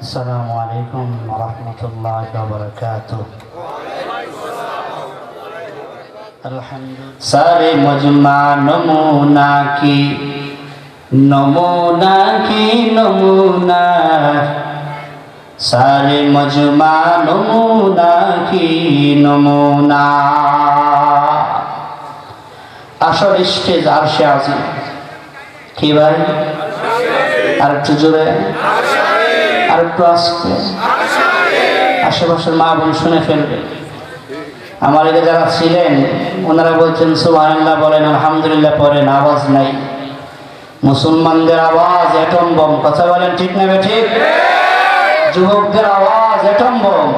السلام عليكم ورحمة الله وبركاته الحمد सारे मजमा नमूना की नमूना सारे मजमा नमूना की नमूना আসর স্টেজ আরশে আজিম কি ভাই আর একটু জোরে আর একটু আস্তে আশেপাশের মা বোন শুনে ফেলবে। আমার এদিকে যারা ছিলেন ওনারা বলছেন সুবহানাল্লাহ বলেন, আলহামদুলিল্লাহ পড়েন, আওয়াজ নাই। মুসলমানদের আওয়াজ অ্যাটম বম, কথা বলেন ঠিক না ঠিক? যুবকদের আওয়াজ অ্যাটম বম।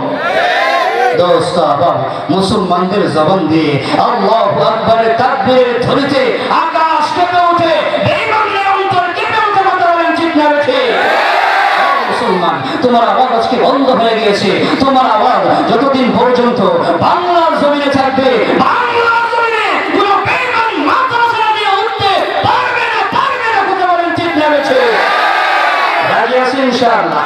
দোস্ত আবার মুসলমানদের জবান দিয়ে আল্লাহু আকবারের তাকবীরের ধ্বনিতে আকাশ কেঁপে ওঠে, বেঈমানদের অন্তর কেঁপে ওঠে, কথা বলেন ঠিক না ঠিক? মুসলমান, তোমার আওয়াজ আজকে বন্ধ হয়ে গিয়েছে। তোমার আওয়াজ যতদিন পর্যন্ত বাংলার জমিনে থাকবে, বাংলার জমিনে কোনো বেঈমান মাদ্রাসা দিয়ে উঠতে পারবে না, কথা বলেন ঠিক না ঠিক? রাজি আছেন ইনশাআল্লাহ?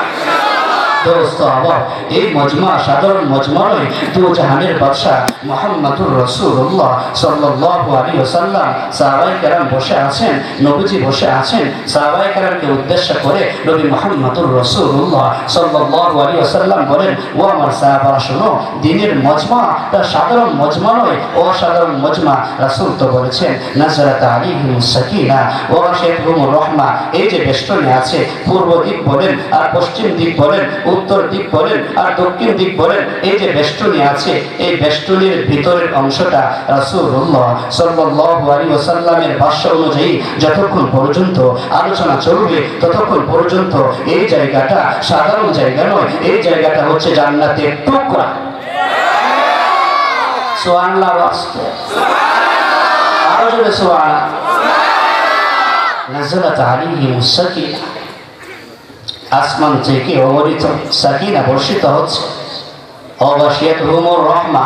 দোস্ত আবার এই মজমা সাধারণ মজমা নয়, দু জাহানের বাদশা মুহাম্মদুর রাসূলুল্লাহ সাল্লাল্লাহু আলাইহি ওয়াসাল্লাম সাহাবায়ে কেরাম বসে আছেন, নবীজি বসে আছেন। সাহাবায়ে কেরামকে উদ্দেশ্য করে নবী মুহাম্মদুর রাসূলুল্লাহ সাল্লাল্লাহু আলাইহি ওয়াসাল্লাম বলেন, ও আমার সাহাবারা শোনো, দ্বীনের মজমা তা সাধারণ মজমা নয়, অসাধারণ মজমা। রাসূল তো বলেছেন নাযারাত আলাইহিমুস সাকিনা ওয়া গাশিয়াতুহুমুর রাহমা। এই যে বেষ্টনী আছে, পূর্ব দিক বলেন আর পশ্চিম দিক বলেন, উত্তর দিক বলেন আর দক্ষিণ দিক বলেন, এই যে বেষ্টনী আছে, এই বেষ্টনীর ভিতরের অংশটা রাসূলুল্লাহ সাল্লাল্লাহু আলাইহি ওয়াসাল্লামের ভাষ্য অনুযায়ী যতক্ষণ পর্যন্ত আলোচনা চলবে ততক্ষণ পর্যন্ত এই জায়গাটা সাধারণ জায়গা নয়, এই জায়গাটা হচ্ছে জান্নাতের টুকরা। সুবহানাল্লাহ, আরো জোরে সুবহানাল্লাহ। নাযালাত আলাইহিমুস সাকিনা, আসমান থেকে অগণিত সাকিনা বর্ষিত হচ্ছে। অগাশিয়াতুহুমুর রাহমা,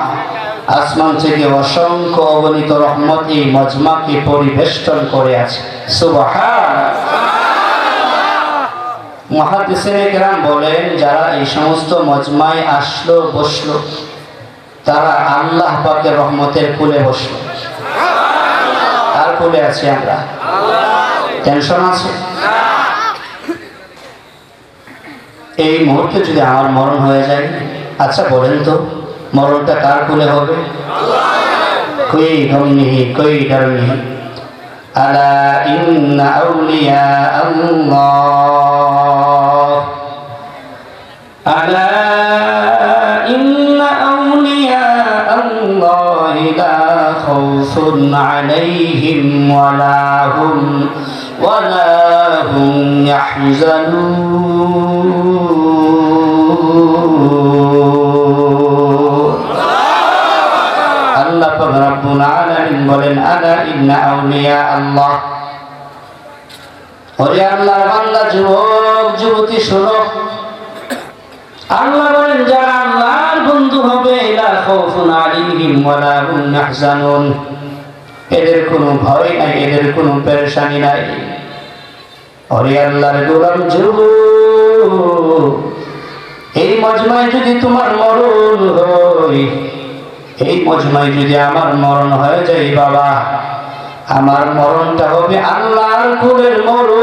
আসমান থেকে অসংখ্য অগণিত রহমত এই মজমাকে পরিবেষ্টন করে আছে। সুবহানাল্লাহ। মুহাদ্দিসিনে কেরাম বলেন, যারা এই সমস্ত মজমায় আসলো বসলো তারা আল্লাহ পাকের রহমতের কুলে বসলো। আর কুলে আছি আমরা? টেনশন আছে? এই মুহূর্তে যদি আমার মরণ হয়ে যায়, আচ্ছা বলেন তো মরণটা কার কোলে হবে? কোই গমনিহি কোই ডরনিহি। আলা ইন্না আউলিয়া আল্লাহ, আলা ইন্না আউলিয়া আল্লাহ লা খাউফুন আলাইহিম ওয়ালা হুম ইয়াহজানুন। আল্লাহ পাক রব্বুল আলামিন বলেন, আলা ইন্না আউলিয়া আল্লাহ। ওরে আল্লাহর বান্দা, যুবক যুবতী শোনো, আল্লাহ বলেন যারা আল্লাহর বন্ধু হবে লা খাউফুন আলাইহিম ওয়ালা হুম ইয়াহজানুন, এদের কোনো ভয় নাই, এদের কোনো পেরেশানি নাই। ওরে আল্লাহর গোলাম যুবক, এই মজমায় যদি তোমার মরণ হয়, এই মজমায় যদি আমার মরণ হয়ে যায় বাবা, আমার মরণটা হবে আল্লাহর কোলের মরণ,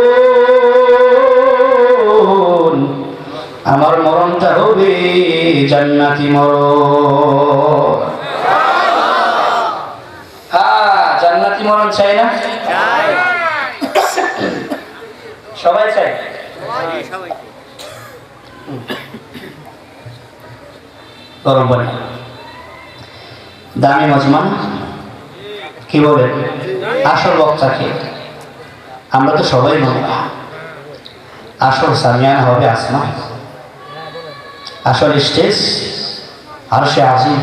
আমার মরণটা হবে জান্নাতি মরণ। জান্নাতি মরণ চাই না? সবাই চাই। গরম পানি দামি মজমা কি বলে আসল বক্তাকে আমরা তো সবাই মানব। আসল সামিয়ানা হবে আসমা, আসল স্টেজ আরশে আজিম।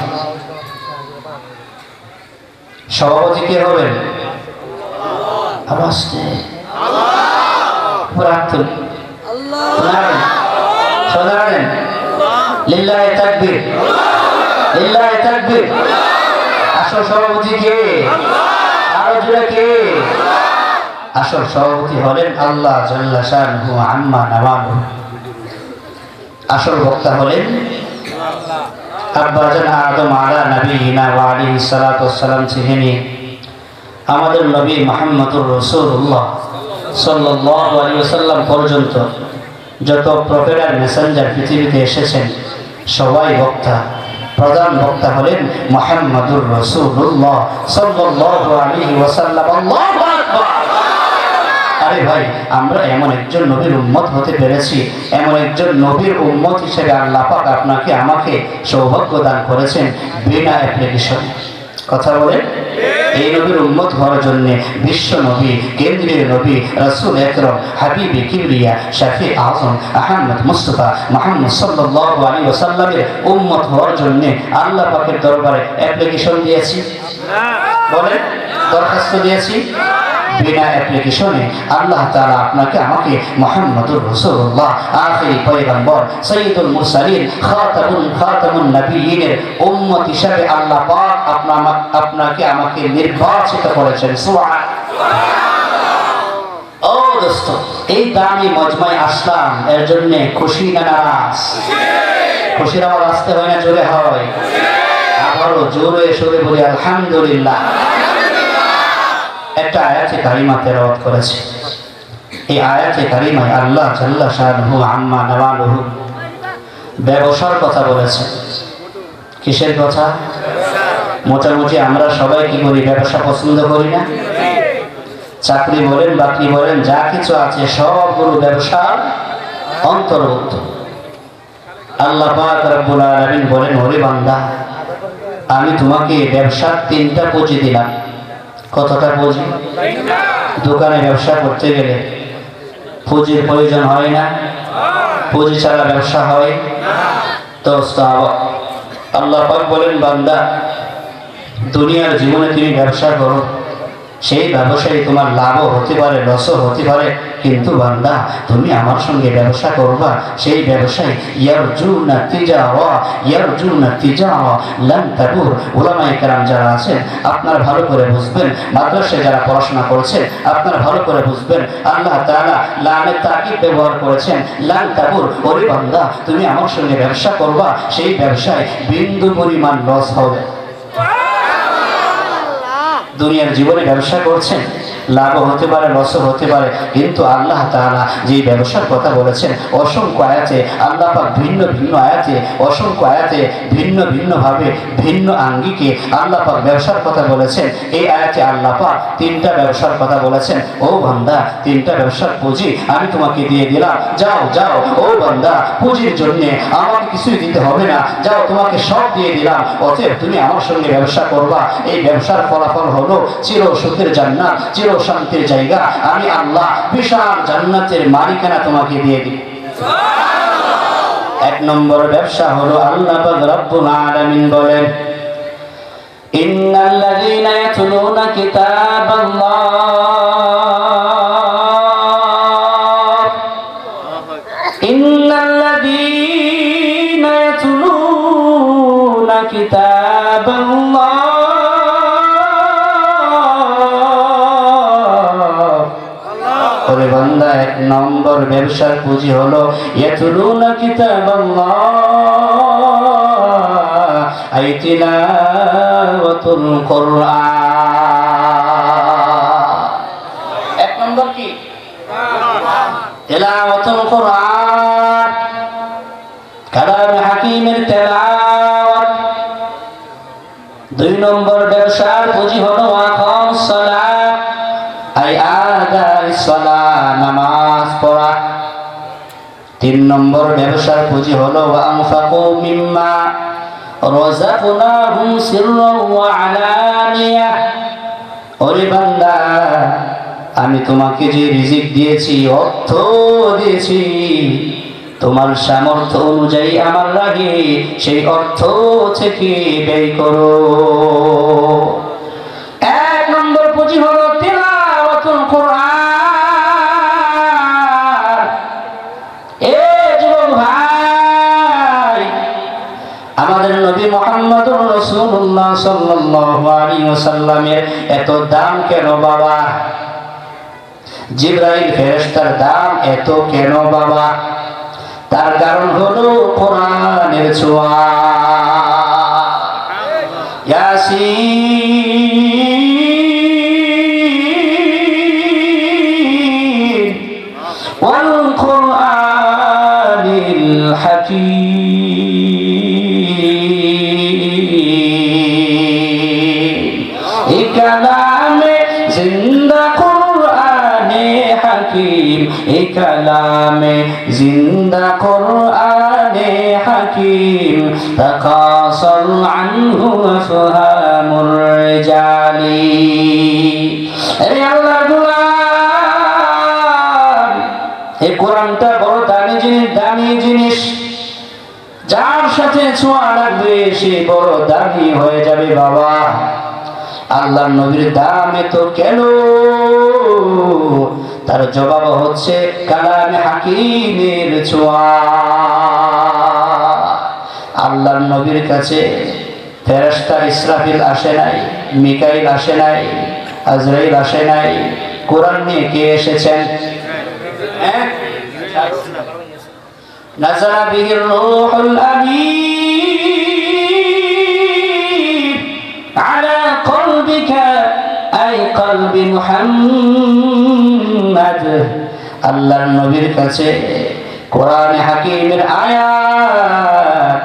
সভাপতি কে হবেন? লিল্লাহি তাকবীর, লিল্লাহি তাকবীর। আসল সভাপতি কে? আরো জোরে কে? আসল সভাপতি হলেন আল্লাহ জাল্লা শানুহু আম্মা নাওয়ালু। আসল বক্তা হলেন আব্বাজান আদম আলা নবীনা ওয়া আলাইহিস সালাতু ওয়াস সালাম থেকে আমাদের নবী মুহাম্মদুর রাসূলুল্লাহ সাল্লাল্লাহু আলাইহি ওয়াসাল্লাম পর্যন্ত যত প্রফেট আর মেসেঞ্জার পৃথিবীতে এসেছেন সবাই বক্তা। প্রধান বক্তা হলেন মুহাম্মদুর রাসূলুল্লাহ সাল্লাল্লাহু আলাইহি ওয়াসাল্লাম। আল্লাহু আকবার। আরে ভাই, আমরা এমন একজন নবীর উম্মত হতে পেরেছি, এমন একজন নবীর উম্মত হিসেবে আল্লাহ পাক আপনাকে আমাকে সৌভাগ্য দান করেছেন বিনা অ্যাপ্লিকেশন। কথা বলেন, এই নবীর উম্মত হওয়ার জন্য বিশ্ব নবী, কেন্দ্রীয় নবী, রাসূল আকরাম, হাবিবে কিবরিয়া, শাফি আযম আহমদ মুস্তাফা মুহাম্মদ সাল্লাল্লাহু আলাইহি ওয়াসাল্লামের উম্মত হওয়ার জন্য আল্লাহ পাকের দরবারে অ্যাপ্লিকেশন দিয়েছি না? বলেন, দরখাস্ত দিয়েছি? বিনা অ্যাপ্লিকেশনে আল্লাহ তাআলা আপনাকে আমাকে মুহাম্মদুর রাসূলুল্লাহ আখিরি পয়গম্বর সাইয়্যিদুল মুরসালিন খাতামুন নবিয়্যিনের উম্মত হিসেবে আল্লাহ পাক আপনাকে আমাকে নির্বাচিত করেছেন। সুবহানাল্লাহ। ও দোস্ত, এই দামি মজমায় আসলাম, এর জন্য খুশি না নারাজ? খুশির আওয়াজ আসতে হয় না জোরে হয়? আবারও জোরে সরে বলি আলহামদুলিল্লাহ। একটা আয়াতে কারিমা তেলাওয়াত করেছে। এই আয়াতে কারিমায় আল্লাহ জাল্লা শাআনুহু আম্মা নাওয়ালুহু ব্যবসার কথা বলেছে। কিসের কথা? মোটামুটি আমরা সবাই কি করি? ব্যবসা পছন্দ করি না? চাকরি বলেন, বাকরি বলেন, যা কিছু আছে সবগুলো ব্যবসার অন্তর্ভুক্ত। আল্লাহ পাক রব্বুল আলামিন বলেন, ওরে বান্দা, আমি তোমাকে ব্যবসার 3টা পুঁজি দিলাম। কতটা পুঁজি? দোকানে ব্যবসা করতে গেলে পুঁজির প্রয়োজন হয় না? পুঁজি ছাড়া ব্যবসা হয় তো? আল্লাহ পাক বলেন, বান্দা, দুনিয়ার জীবনে তুমি ব্যবসা করো, সেই ব্যবসায় তোমার লাভও হতে পারে, লসও হতে পারে, কিন্তু বান্দা তুমি আমার সঙ্গে ব্যবসা করবা, সেই ব্যবসায় ইয়ারজুনা তিজারা লান তাবুর। উলামায়ে কেরাম যারা আছেন আপনারা ভালো করে বুঝবেন, মাদ্রাসায় যারা পড়াশোনা করেছেন আপনারা ভালো করে বুঝবেন, আল্লাহ তাআলা লামের তাকিদ ব্যবহার করেছেন, লান তাবুর। ওরে বান্দা, তুমি আমার সঙ্গে ব্যবসা করবা, সেই ব্যবসায় বিন্দু পরিমাণ লস হবে। দুনিয়ার জীবনে ব্যবসা করছেন, লাভও হতে পারে, লসও হতে পারে, কিন্তু আল্লাহ তাআলা যে ব্যবসার কথা বলেছেন অসংখ্য আয়াতে, আল্লাহ পাক ভিন্ন ভিন্ন আয়াতে, অসংখ্য আয়াতে ভিন্ন ভিন্ন ভাবে, ভিন্ন আঙ্গিকে আল্লাহ পাক ব্যবসার কথা বলেছেন। এই আয়াতে আল্লাহ পাক 3টা ব্যবসার কথা বলেছেন। ও বান্দা, 3টা ব্যবসার পুঁজি আমি তোমাকে দিয়ে দিলাম, যাও যাও। ও বান্দা, পুঁজির জন্য আমাকে কিছুই দিতে হবে না, যাও, তোমাকে সব দিয়ে দিলাম, অতএব তুমি আমার সঙ্গে ব্যবসা করবা। এই ব্যবসার ফলাফল হলো চির সুখের জান্নাত, চির শান্তির জায়গা। আমি আল্লাহ বিশাল জান্নাতের মালিকানা তোমাকে দিয়ে দিই। সুবহানাল্লাহ। 1 নম্বর ব্যবসা হলো আল্লাহ পাক রব্বুল আলামিন বলেন, ইন্নাল্লাযীনা ইয়াতলুনা কিতাবাল্লাহ, ইন্নাল্লাযীনা ইয়াতলুনা কিতাবাল্লাহ বান্দা। 1 নম্বর ব্যবসার পুঁজি হলো ইয়াতলুনা কিতাবাল্লাহ, আই তিলাওয়াতুল কুরআন। 1 নম্বর কি? তিলাওয়াতুল কুরআন, কালাম হাকিমের তেলাওয়াত। 2 নম্বর ব্যবসার পুঁজি হলো আকামুস সালাত, আই আদাইস সালাত, নামাজ পড়া। 3 নম্বর ব্যবসার পুঁজি হলো আনফাকু মিম্মা রাযাকনাহুম সিররান ওয়া আলানিয়া। ওরে বান্দা, আমি তোমাকে যে রিজিক দিয়েছি, অর্থ দিয়েছি, তোমার সামর্থ্য অনুযায়ী আমার লাগে সেই অর্থ থেকে ব্যয় করো। 1 নম্বর পুঁজি হলো তিলাওয়াতুল কুরআন। এ যুবক ভাই, আমাদের নবী মুহাম্মদুর রাসূলুল্লাহ সাল্লাল্লাহু আলাইহি ওয়াসাল্লামের এত দাম কেন বাবা? জিবরাইল ফেরেশতার দাম এত কেন বাবা? তার কারণ হলো কোরআনের ছোঁয়া। ইয়াসিন ওয়াল কুরআনিল হাকীম, এ কালামে জিন্দা কুরআনে হাকীম, এ কালামে জিন্দা কুরআনে হাকীম, তাকাসাল আনহু আফহামুর রিজালি। এই আল্লাহর গোলাম, এই কোরআনটা বড় দামি জিনিস, দামি জিনিস। যার সাথে ছোঁয়া লাগবে সে বড় দামি হয়ে যাবে বাবা। আল্লাহর নবীর দাম এত কেন? তার জবাব হচ্ছে কালামে হাকিমের ছোঁয়া। আল্লাহর নবীর কাছে ফেরেশতা ইসরাফিল আসে নাই, মিকাইল আসে নাই, আজরাইল আসে নাই। কোরআন নিয়ে কে এসেছেন? নাযালা বিহির রূহুল আমিন আলা কলবিকা, আই কলবি মুহাম্মদ। আল্লাহর নবীর কাছে কোরআনে হাকিমের আয়াত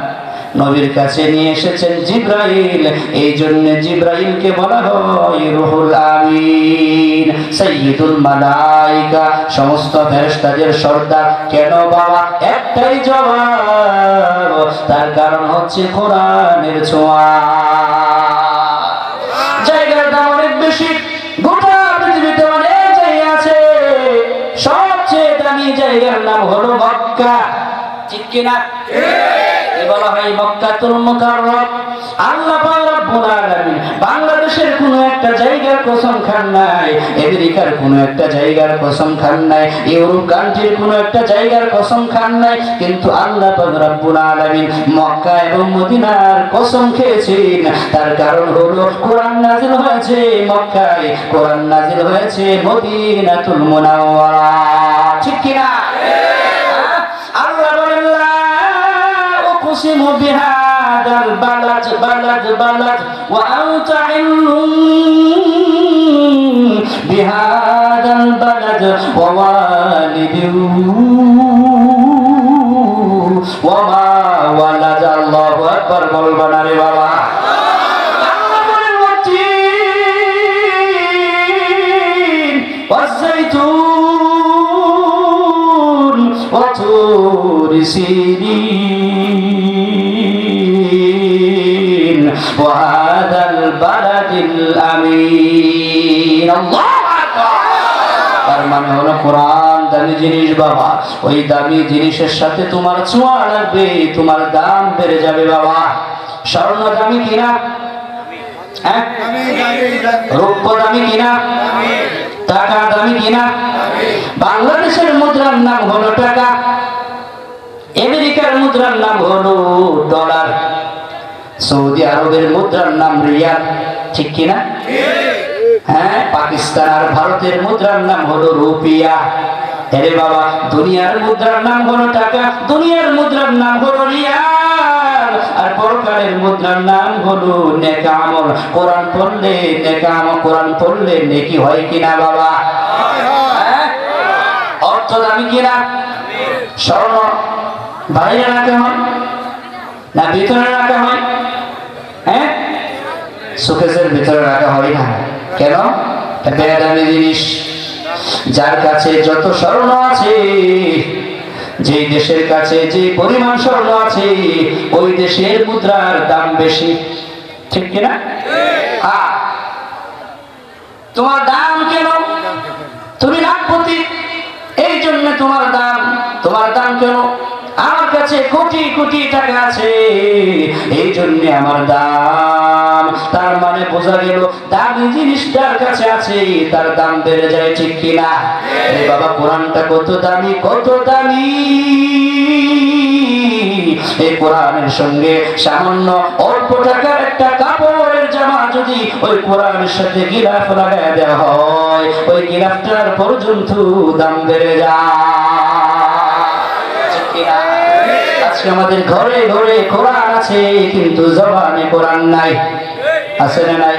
নবীর কাছে নিয়ে এসেছেন জিবরাইল। এই জন্য জিবরাইলকে বলা হয় রুহুল আমিন, সাইয়্যিদুল মালায়েকা, সমস্ত ফেরেশতাদের সর্দার। কেন বাবা? একটাই জবাব, তার কারণ হচ্ছে কোরআনের ছোঁয়া। জায়গার দাম অনেক বেশি, গোটা পৃথিবীতে অনেক জায়গা আছে, সবচেয়ে দামি জায়গার নাম হলো মক্কা। ঠিক কিনা? বলা হয় মক্কাতুল মুকাররম। আল্লাহ পাক রব্বুল আলামিন বাংলাদেশের কোন একটা জায়গার কসম খান নাই, আমেরিকার কোন একটা জায়গার কসম খান নাই, ইউরোপ কান্ট্রির কোন একটা জায়গার কসম খান নাই, কিন্তু আল্লাহ পাক রব্বুল আলামিন মক্কা এবং মদিনার কসম খেয়েছেন। তার কারণ হলো কোরআন নাযিল হয়েছে মক্কায়, কোরআন নাযিল হয়েছে মদিনাতুল মুনাওয়ারা। ঠিক কি না? আল্লাহ বলেন أقسم بهذا البلد بلد وأنت حل بهذا البلد ووالد وما ولد। الله أكبر বলবানা রে বাবা। والزيتون وطور سينين وهذا البلد الأمين। الله أكبر। তার মানে হলো কোরআন দামি জিনিস বাবা। ওই দামি জিনিসের সাথে তোমার ছোঁয়া লাগবে, তোমার দাম বেড়ে যাবে বাবা। স্বর্ণ দামি কিনা? রৌপ্য দামি কিনা? টাকা দামি কিনা? বাংলাদেশের মুদ্রার নাম হলো টাকা, আমেরিকার মুদ্রার নাম হলো ডলার, সৌদি আরবের মুদ্রার নাম রিয়াল। ঠিক কিনা? হ্যাঁ, পাকিস্তান আর ভারতের মুদ্রার নাম হলো রুপিয়া। আরে বাবা, দুনিয়ার মুদ্রার নাম হলো টাকা, দুনিয়ার মুদ্রার নাম হলো রিয়াল, আর পরকালের মুদ্রার নাম হলো নেক আমল। কোরআন পড়লে নেক আমল, কোরআন পড়লে নেকি হয় কিনা বাবা? অর্থ দামি কিনা? স্বর্ণ বাইরে রাখা হয় না ভিতরে রাখা হয়? হ্যাঁ, সুকেসের ভিতরে রাখা হয় না। কেন? বেদামি জিনিস। যার কাছে যত স্বর্ণ আছে, যে দেশের কাছে যে পরিমাণ স্বর্ণ আছে, ওই দেশের মুদ্রার দাম বেশি। ঠিক কিনা? হ্যাঁ। তোমার দাম কেন? তুমি লাখপতি, এই জন্য তোমার দাম। তোমার দাম কেন? আমার কাছে কোটি কোটি টাকা আছে, এই জন্য আমার দাম। তার মানে বোঝা গেল দামি জিনিস যার কাছে আছে তার দাম বেড়ে যায়। ঠিক কিনা? এই বাবা, কোরআনটা কত দামি, কত দামি। এই কোরআনের সঙ্গে সামান্য অল্প টাকার একটা কাপড়ের জামা যদি ওই কোরআনের সাথে গিলাফ লাগায় দেওয়া হয়, ওই গিলাফটার পর্যন্ত দাম বেড়ে যায়। ঠিক কিনা? আজকে আমাদের ঘরে ঘরে কোরআন আছে কিন্তু জবানে কোরআন নাই। আছে না নাই?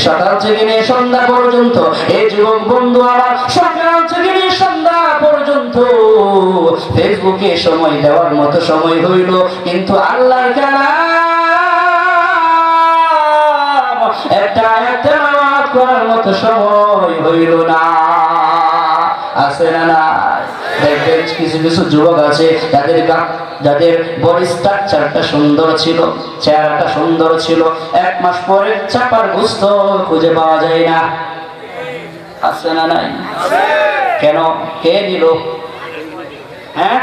সকাল থেকে নিয়ে সন্ধ্যা পর্যন্ত এই যুবক বন্ধু আমার সকাল থেকে নিয়ে সন্ধ্যা পর্যন্ত ফেসবুকে সময় দেওয়ার মতো সময় হইল, কিন্তু আল্লাহর কালাম একটা তেলাওয়াত করার মতো সময় হইল না। আছে না না? দেখবেন কিছু কিছু যুবক আছে যাদের বডি স্ট্রাকচারটা সুন্দর ছিল, চেহারাটা সুন্দর ছিল, 1 মাস পরে চাপার গোস্ত খুঁজে পাওয়া যায় না। আছে না নাই? কেন? কে দিল? হ্যাঁ,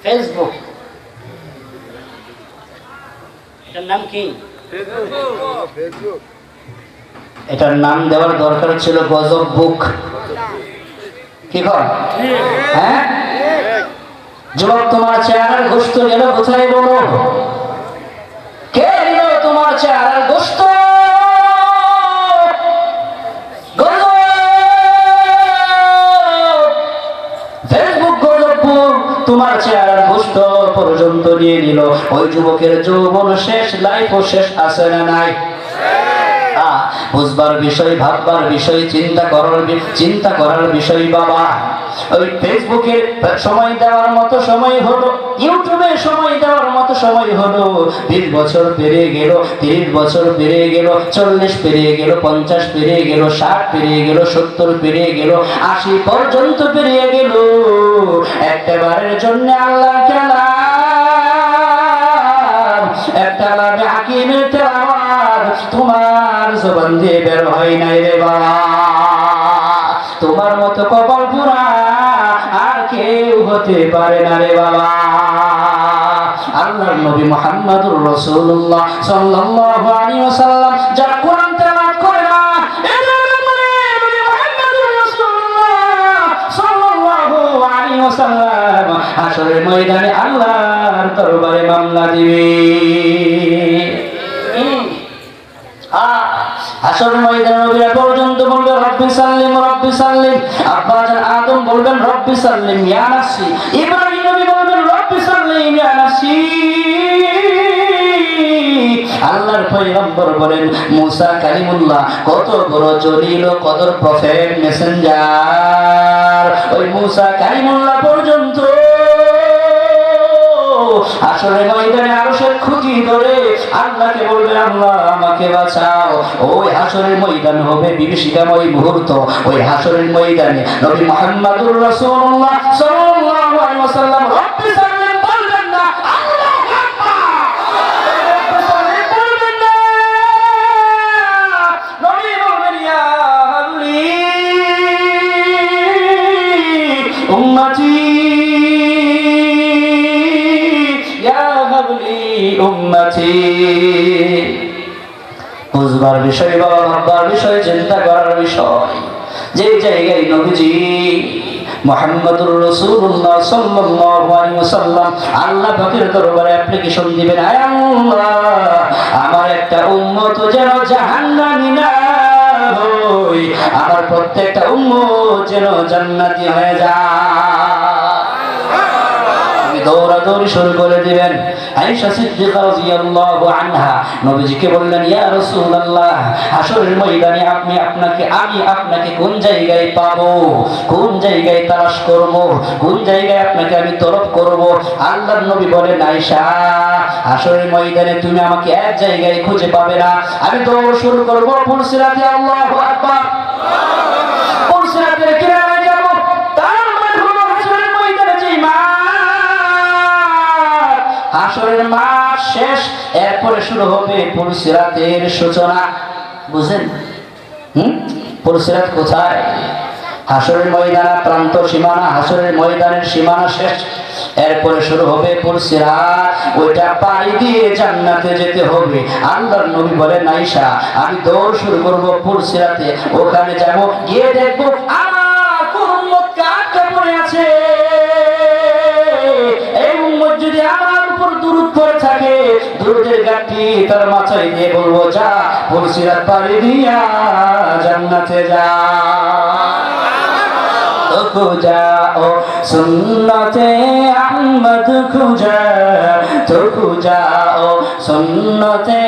ফেসবুক। এটার নাম কি? এটার নাম দেওয়ার দরকার ছিল গজব বুক। কি কর? হ্যাঁ, যুবক তোমার চেহারার গোস্ত গেল কোথায় বলো? কে দিল তোমার চেহারার গোস্ত? ফেসবুক গজব তোমার চেহারার গোস্ত পর্যন্ত নিয়ে নিল। ওই যুবকের যৌবন শেষ, লাইফও শেষ। আছে না নাই? বুঝবার বিষয়, ভাববার বিষয়, চিন্তা করার বিষয় বাবা। ওই ফেসবুকে সময় দেওয়ার মতো সময় হলো, ইউটিউবে সময় দেওয়ার মতো সময় হলো। 20 বছর পেরিয়ে গেল, 30 বছর পেরিয়ে গেল, 40 পেরিয়ে গেল, 50 পেরিয়ে গেল, 60 পেরিয়ে গেল, 70 পেরিয়ে গেল, 80 পর্যন্ত পেরিয়ে গেল। একবারের জন্য আল্লাহ কালাম, একটা লাগে হাকিমের তেলাওয়াত তোমার জবান দিয়ে বের হয় নাই রে বাবা। তোমার মতো কপাল পুরা আর কেউ হতে পারে না রে বাবা। আল্লাহর নবী মুহাম্মদুর রাসূলুল্লাহ সাল্লাল্লাহু আলাইহি ওয়াসাল্লাম যারা কোরআন তেলাওয়াত করে না, এদের মানে নবী মুহাম্মদুর রাসূলুল্লাহ সাল্লাল্লাহু আলাইহি ওয়াসাল্লাম হাশরের ময়দানে আল্লাহর দরবারে মামলা দিবে। হাশরের ময়দানে নবীরা পর্যন্ত বলবে রব্বি সাল্লিম রব্বি সাল্লিম। আব্বা জান আদম বলবেন রব্বি সাল্লিম ইয়া নাফসি। ইব্রাহিম নবী বলবেন রব্বি সাল্লিম ইয়া নাফসি। আল্লাহর পয়গম্বর বলেন মুসা কালিমুল্লাহ কত বড় জলিল ও কদর প্রফেট মেসেঞ্জার, ওই মুসা কালিমুল্লাহ পর্যন্ত আসলে ময়দানে আরশের খুঁটি ধরে আল্লাহকে বলবে আল্লাহ আমাকে বাঁচাও। ওই হাসরের ময়দান হবে বিভীষিকাময় মুহূর্ত। ওই হাসরের ময়দানে নবী মুহাম্মদুর রাসূলুল্লাহ সাল্লাল্লাহু আলাইহি ওয়াসাল্লাম রব্বি সাল্লিম বলবেন না, আল্লাহু আকবার রব্বি সাল্লিম বলবেন না, নবী বলবেন ইয়া হাবলি উম্মতি উম্মতি। বুঝবার বিষয় বাবা, ভাববার বিষয়, চিন্তা করার বিষয়। যে জায়গায় নবীজি মুহাম্মদুর রাসূলুল্লাহ সাল্লাল্লাহু আলাইহি ওয়াসাল্লাম আল্লাহ পাকের দরবারে অ্যাপ্লিকেশন দিবেন, আয় আল্লাহ আমার একটা উম্মত যেন জাহান্নামী না হয়, আমার প্রত্যেকটা উম্মত যেন জান্নাতি হয়ে যায়। দৌড়াদৌড়ি শুরু করে দিবেন। আয়েশা সিদ্দিকা রাদিয়াল্লাহু আনহা নবীজিকে বললেন ইয়া রাসূলুল্লাহ হাশরের ময়দানে আমি আপনাকে কোন জায়গায় পাবো, কোন জায়গায় তালাশ করব, কোন জায়গায় আপনাকে আমি তলব করব? আল্লাহর নবী বলেন আয়েশা হাশরের ময়দানে তুমি আমাকে এক জায়গায় খুঁজে পাবে না, আমি দৌড় শুরু করব পুলসিরাতে। আল্লাহু আকবার। পুলসিরাতের কিনারে যাব, তার মানে হলো হাশরের ময়দানে যে হাশরের মাস শেষ, এরপরে শুরু হবে পুলসিরাতের সূচনা। বুঝেন? পুলসিরাত কোথায়? হাশরের ময়দান প্রান্ত সীমানা, হাশরের ময়দানের সীমানা শেষ, এরপরে শুরু হবে পুলসিরাত। ওইটা পাড়ি দিয়ে জান্নাতে যেতে হবে। আল্লাহর নবী বলেন আয়েশা আমি দৌড় শুরু করব পুলসিরাতে, ওখানে যাব, গিয়ে দেখবো আমার কোন উম্মত কাটকা পড়ে আছে। এই উম্মত যদি আমার উপর দুরূদ পড়ে থাকে, দুরূদের গাঁটটি তার মাথায় দিয়ে বলবো যা পুলসিরাত পাড়ি দিয়া জান্নাতে যা। খুঁজাও সুন্নতে আহমদ খুঁজা তো খুঁজাও সুন্নতে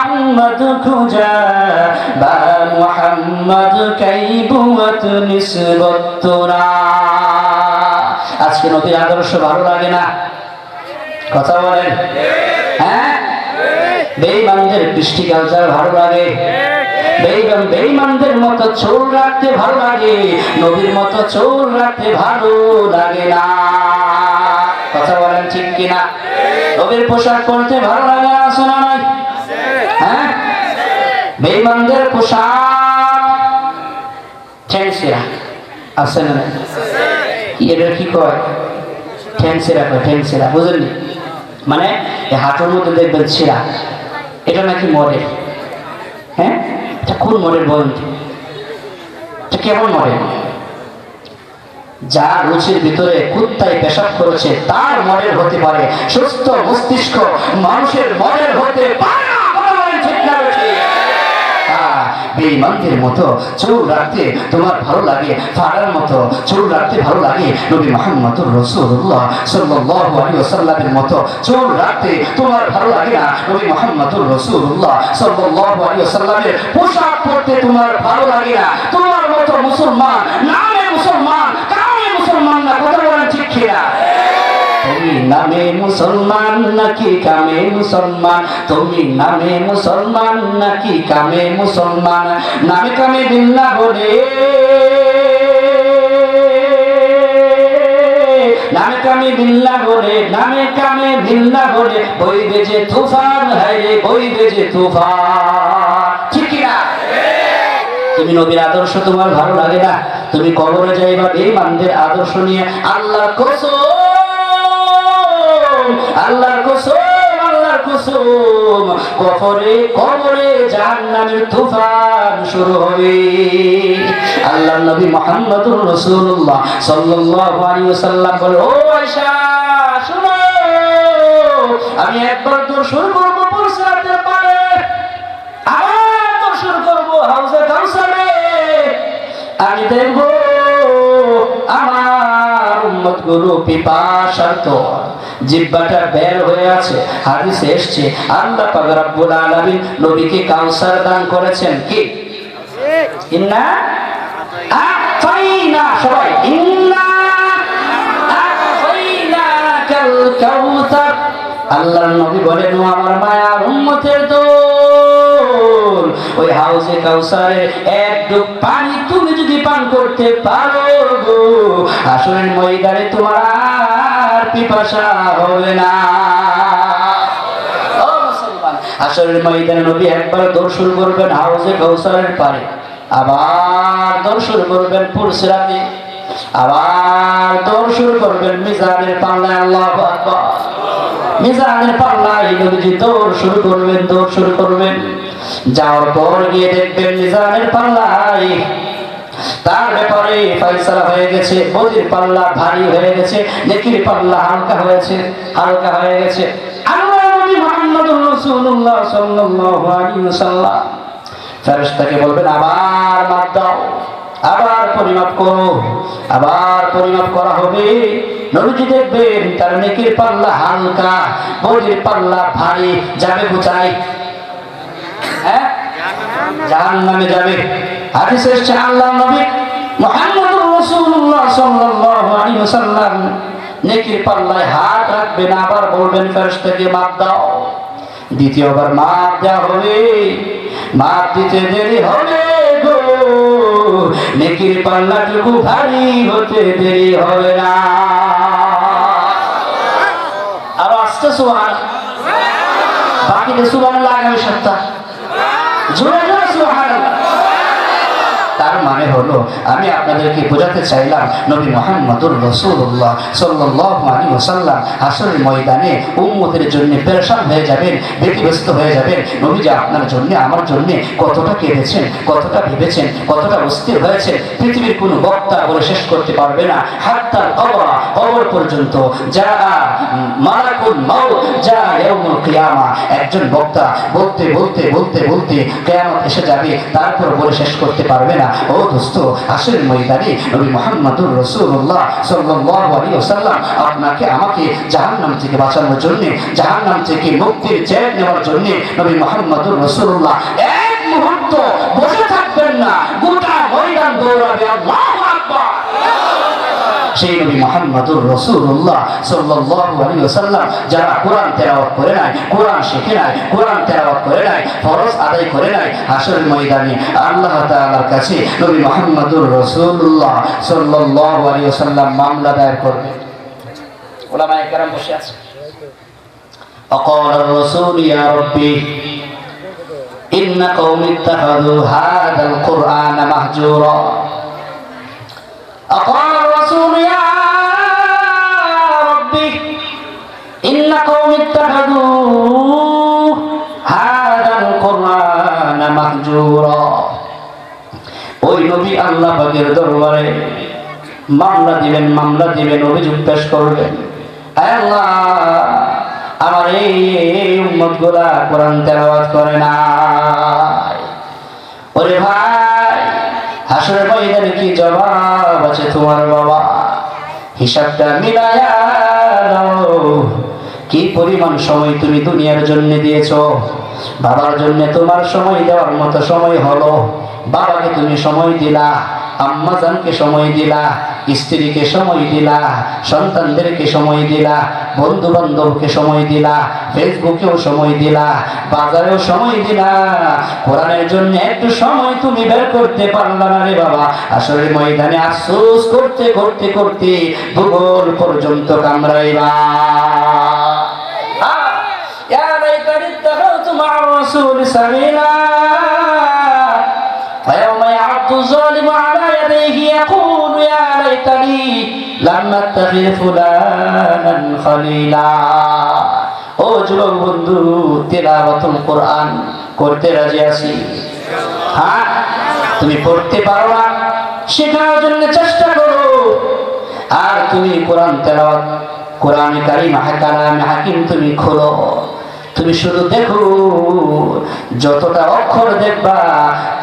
আহমদ খুঁজা বা মুহাম্মদ কাইবুত নিসবত তোরা। আজকে নবীর আদর্শ ভালো লাগে না? কথা বলেন। হ্যাঁ, বেঈমানদের কৃষ্টি কালচার ভালো লাগে? বেঈমানদের মতো চোর রাখতে ভালো লাগে, নবীর মতো চোর রাখতে ভালো লাগে না। কথা বলেন ঠিক কিনা? নবীর পোশাক পরতে ভালো লাগে না? শোনা নাই? হ্যাঁ, বেঈমানদের পোশাক ঠ্যাংসেরা আছে না? এটা কি কয়? ঠ্যাংসেরা কয়, ঠ্যাংসেরা বুঝলেন? মানে হাঁটুর মধ্যে দেখবেন ছেঁড়া, এটা নাকি মডেল। হ্যাঁ, এটা কোন মডেল বলেন? এটা কেমন মডেল? যার রুচির ভিতরে কুত্তায় পেশাব করেছে তার মডেল হতে পারে, সুস্থ মস্তিষ্ক মানুষের মডেল হতে পারে না। ঠিক না? বেঈমানদের মতো চুল রাখতে তোমার ভালো লাগে, ফাড়ার মতো চুল রাখতে ভালো লাগে। নবী মুহাম্মদুর রাসূলুল্লাহ সাল্লাল্লাহু আলাইহি ওয়াসাল্লামের মতো চুল রাখতে তোমার ভালো লাগে না। নবী মুহাম্মদুর রাসূলুল্লাহ সাল্লাল্লাহু আলাইহি ওয়াসাল্লামের পোশাক পরতে তোমার ভালো লাগে না। তোমার মতো মুসলমান, নামে মুসলমান, কামে মুসলমান না। কথা বলেন ঠিক কিনা? তুমি নামে মুসলমান নাকি কামে মুসলমান? তুমি নামে মুসলমান নাকি কামে মুসলমান? নামে কামে বিল্লা বলে, নামে কামে বিল্লা বলে, নামে কামে বিল্লা বলে বইবে যে তুফান, হায়রে বইবে যে তুফান। ঠিক কিনা? তুমি নবীর আদর্শ তোমার ভালো লাগে না? তুমি কবরে যাইবা বেঈমানদের আদর্শ নিয়ে। আল্লাহর কসম, আল্লাহর কসম, আল্লাহর কসম, কবরে জাহান্নামের তুফান শুরু হবে। আল্লাহর নবী মুহাম্মদুর রাসূলুল্লাহ সাল্লাল্লাহু আলাইহি ওয়াসাল্লাম বলে, ও আয়েশা শুনো, আমি একবার তো শুরু করব পুরসরাতের পারে, আবার তো শুরু করব হাউজে কাউসারে। আমি দেখব আমার উম্মতগুলো পিপাসার্ত, জিহ্বাটা বের হয়ে আছে। হাদিসে এসেছে আল্লাহ পাক রব্বুল আলামিন নবীকে কাউসার দান করেছেন। কি? ইন্না আতাইনা, সবাই ইন্না আতাইনাকাল কাউসার। আল্লাহর নবী বলেন, ও আমার মায়ার উম্মতের দল, ওই হাউজে কাউসারে এক ডুব পানি তুমি যদি পান করতে পারো গো, হাসরের ময়দানে তোমার আর পিপাসা হবে না। ও মুসলমান, হাসরের ময়দানে নবী একবার দৌড় শুরু করবেন হাউজে কাউসারের পারে, আবার দৌড় শুরু করবেন পুরসরাতে, আবার দৌড় শুরু করবেন মিজানের পাল্লায়। আল্লাহু আকবার। মিজানের পাল্লায় নবীজি দৌড় শুরু করবেন, দৌড় শুরু করবেন। যাওয়ার পর গিয়ে দেখবেন মিজানের পাল্লায় তার ব্যাপারে ফয়সালা হয়ে গেছে। বদির পাল্লা ভারী হয়ে গেছে, নেকির পাল্লা হালকা হয়েছে, হালকা হয়ে গেছে। আল্লাহর নবী মুহাম্মদুর রাসূলুল্লাহ সাল্লাল্লাহু আলাইহি ওয়াসাল্লাম ফেরেশতাকে বলবেন, আবার মাপ দাও, আবার পরিমাপ করো। আবার পরিমাপ করা হবে। নবীজি দেখবেন তার নেকির পাল্লা হালকা, বদির পাল্লা ভারী। যাবে কোথায়? হ্যাঁ, জাহান্নামে যাবে। হাদিসে এসেছে আল্লাহর নবী মুহাম্মদুর রাসূলুল্লাহ সাল্লাল্লাহু আলাইহি ওয়াসাল্লাম নেকির পাল্লায় হাত রাখবেন, আবার বলবেন ফেরেশতাকে মাপ দাও। দ্বিতীয়বার মাপ দেওয়া হবে। মাপ দিতে দেরি হবে গো, নেকির পাল্লাটুকু ভারী হতে দেরি হবে না। আরো আস্তে সুবহান, বাকিতে সুবহানাল্লাহ আগামী সপ্তাহ। জোরে জোরে সুবহানাল্লাহ। তার মানে হলো আমি আপনাদেরকে বোঝাতে চাইলাম নবী মুহাম্মদুর রাসূলুল্লাহ সাল্লাল্লাহু আলাইহি ওয়াসাল্লাম হাসরের ময়দানে উম্মতের জন্য পেরেশান হয়ে যাবেন, ব্যতিব্যস্ত হয়ে যাবেন। নবীজি আপনার জন্য আমার জন্য কতটা কেঁদেছেন, কতটা ভেবেছেন, কতটা অস্থির হয়েছে, পৃথিবীর কোনো বক্তা বলে শেষ করতে পারবে না। হাত্তা কবর, কবর পর্যন্ত যা মালাকুল মাউত যা ইয়াউমুল কিয়ামা, একজন বক্তা বলতে বলতে বলতে বলতে কিয়ামত এসে যাবে, তারপর বলে শেষ করতে পারবে না। ও দোস্ত, হাসরের ময়দানে নবী মুহাম্মদুর রাসূলুল্লাহ সাল্লাল্লাহু আলাইহি ওয়াসাল্লাম আপনাকে আমাকে জাহান্নাম থেকে বাঁচানোর জন্য, জাহান্নাম থেকে মুক্তির চেয়ে নেওয়ার জন্য নবী মুহাম্মদুর রাসূলুল্লাহ এক মুহূর্ত বসে থাকবেন না, গোটা ময়দান দৌড়াবে। আল্লাহু আকবার। সেই নবী মুহাম্মদুর রাসূলুল্লাহ সাল্লাল্লাহু আলাইহি ওয়াসাল্লাম যারা কোরআন তেলাওয়াত করে নাই, কোরআন শিখে নাই, কোরআন তেলাওয়াত করে নাই, ফরজ আদায় করে নাই, হাসরের ময়দানে আল্লাহ তাআলার কাছে নবী মুহাম্মদুর রাসূলুল্লাহ সাল্লাল্লাহু আলাইহি ওয়াসাল্লাম মামলা দায়ের করবে। উলামায়ে কেরাম বসে আছে। আকাল রাসূল ইয়া রাব্বি ইন্না কওমি ইত্তাখাযু হাযাল কুরআনা মাহজুরা। أقال الرسول يا ربي إن قوم اتخذوا هذا القرآن مهجورا। ওই নবী আল্লাহ পাকের দরবারে মামলা দিবেন, অভিযোগ পেশ করবেন। আয় আল্লাহ, আমার এই উম্মতগুলা কোরআন তেলাওয়াত করে না। ওরে ভাই, হাসরের ময়দানে কি জবাব আছে তোমার বাবা? হিসাবটা মিলায়া দাও। কি পরিমাণ সময় তুমি দুনিয়ার জন্য দিয়েছো? বাবার জন্য তোমার সময় দেওয়ার মতো সময় হলো? বাবাকে তুমি সময় দিলা, আম্মাজানকে সময় দিলা, স্ত্রীকে সময় দিলা, সন্তানদেরকে সময় দিলা, বন্ধু বান্ধবকে সময় দিলা, ফেসবুকেও সময় দিলা, বাজারেও সময় দিলা। কোরআনের জন্য একটু সময় তুমি বের করতে পারলা না রে বাবা। আসলে ময়দানে আফসোস করতে করতে করতে ভূগোল পর্যন্ত কামড়াইবা। ইয়া লাইতানি ইত্তাখাযতু মা'আর রাসূলি সাবিলা فيوم يعض الظالم على يديه يقول يا ليتني لم اتخذ فلانا خليلا। ও যুবক বন্ধু, তিলাওয়াতুল কোরআন করতে রাজি আছি? হ্যাঁ, তুমি পড়তে পারো না, শেখার জন্য চেষ্টা করো। আর তুমি কোরআন তেলাওয়াত, কোরআনে কারীম কালামে হাকিম তুমি খোলো, তুমি শুধু দেখো। যতটা অক্ষর দেখবা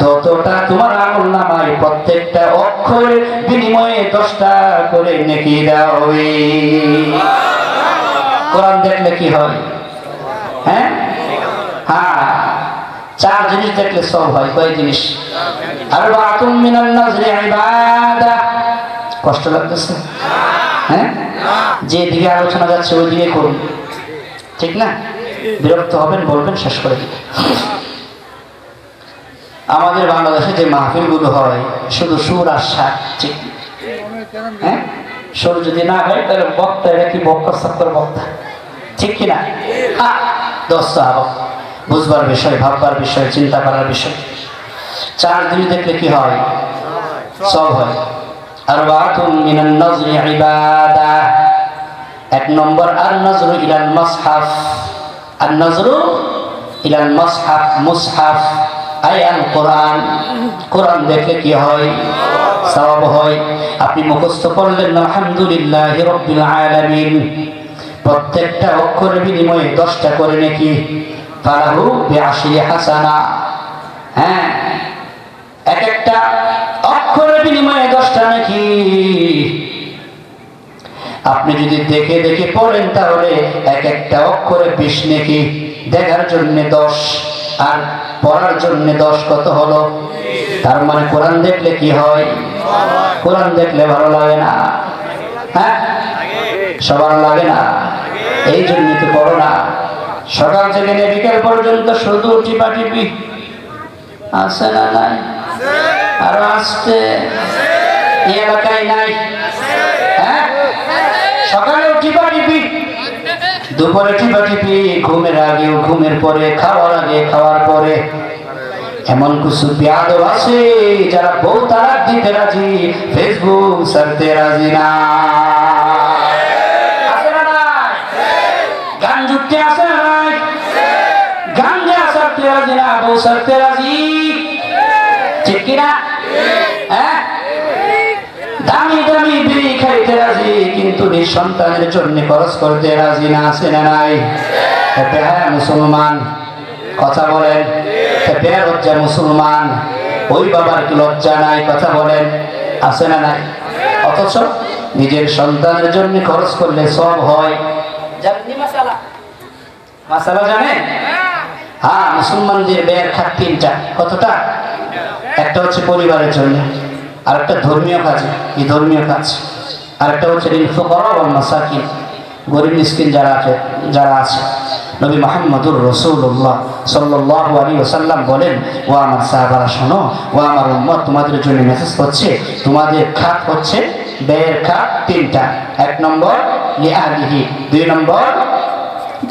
ততটা তোমার আমলনামায় প্রত্যেকটা অক্ষরের বিনিময়ে 10টা করে নেকি দেওয়া হবে। কোরআন দেখলে কি হয়? হ্যাঁ, 4 জিনিস দেখলে সব হয়। কয় জিনিস? আরবাতুম মিনান নাজরি ইবাদা। কষ্ট লাগতেছে? হ্যাঁ, যেদিকে আলোচনা যাচ্ছে ওই দিকে করুন, ঠিক না? বিরক্ত হবেন, বলবেন, শেষ করে দিবেন। আমাদের বাংলাদেশে যে মাহফিলগুলো হয় শুধু সুর আর সার, ঠিক? হ্যাঁ, সুর যদি না হয় তাহলে বক্তা এটা কি বক্কর সক্কর বক্তা, ঠিক কিনা? দোস্ত বুঝবার বিষয়, ভাববার বিষয়, চিন্তা করার বিষয়। 4 জিনিস দেখলে কি হয়? সব হয়। আরবাতুম মিনান নাজরি ইবাদা। 1 নম্বর আর নজরু ইলাল মাসহাফ। আর নজরু ইলাল মাসহাফ, মুসহাফ আই আল কোরআন। কোরআন দেখলে কি হয়? সওয়াব হয়। আপনি মুখস্থ করলেন আলহামদুলিল্লাহি রাব্বিল আলামিন, প্রত্যেকটা অক্ষরের বিনিময়ে 10টা করে নাকি। ফালাহু বিআশরি হাসানা। হ্যাঁ, এক একটা অক্ষরের বিনিময়ে 10টা নাকি। আপনি যদি দেখে দেখে পড়েন তাহলে এক একটা অক্ষরে 20 নেকি। দেখার জন্য 10 আর পড়ার জন্য 10, কত হলো? তার মানে কোরআন দেখলে কি হয়? কোরআন দেখলে ভালো লাগে না? হ্যাঁ, সবার লাগে না? এই জন্য তো পড়ো না। সকাল থেকে বিকেল পর্যন্ত শুধু টিপাটিপি আছে না? নাই? আরো আসছে এই এলাকায় নাই? হ্যাঁ, সকালে টিপাটিপি, দুপুরে টিপাটিপি, ঘুমের আগে, ঘুমের পরে, খাওয়ার আগে, খাওয়ার পরে। এমন কিছু বেয়াদব আছে যারা বউ তালাক দিতে রাজি, ফেসবুক ছাড়তে রাজি না। আছে না নাই? গান যুক্তি আছে না নাই? গাঞ্জা ছাড়তে রাজি না, বউ ছাড়তে রাজি, ঠিক কিনা? হ্যাঁ, দামি দামি বিড়ি খাইতে রাজি কিন্তু নিঃসন্তানের জন্য খরচ করতে রাজি না। আছে না নাই? হ্যাঁ মুসলমান, কথা বলেন, বেরোজ্জা মুসলমান, ওই বাবার কি লজ্জা নাই? কথা বলেন, আছে না নাই? অথচ নিজের সন্তানের জন্য খরচ করলে সব হয়। জানেন মাসালা? মাসালা জানেন? হ্যাঁ, মুসলমানদের ব্যয়ের খাত তিনটা। কতটা? একটা হচ্ছে পরিবারের জন্য, আর একটা ধর্মীয় কাজে, কি ধর্মীয় কাজ, আর একটা হচ্ছে লিল ফুকারা ওয়াল মাসাকিন, গরিব মিসকিন যারা আছে। নবী মুহাম্মদুর রাসূলুল্লাহ সাল্লাল্লাহু আলাইহি ওয়াসাল্লাম বলেন, ও আমার সাহাবারা শোনো, ও আমার উম্মত, তোমাদের জন্য মেসেজ হচ্ছে, তোমাদের খাত হচ্ছে ব্যয়ের খাত তিনটা। এক নম্বর লিআহলিহি, দুই নম্বর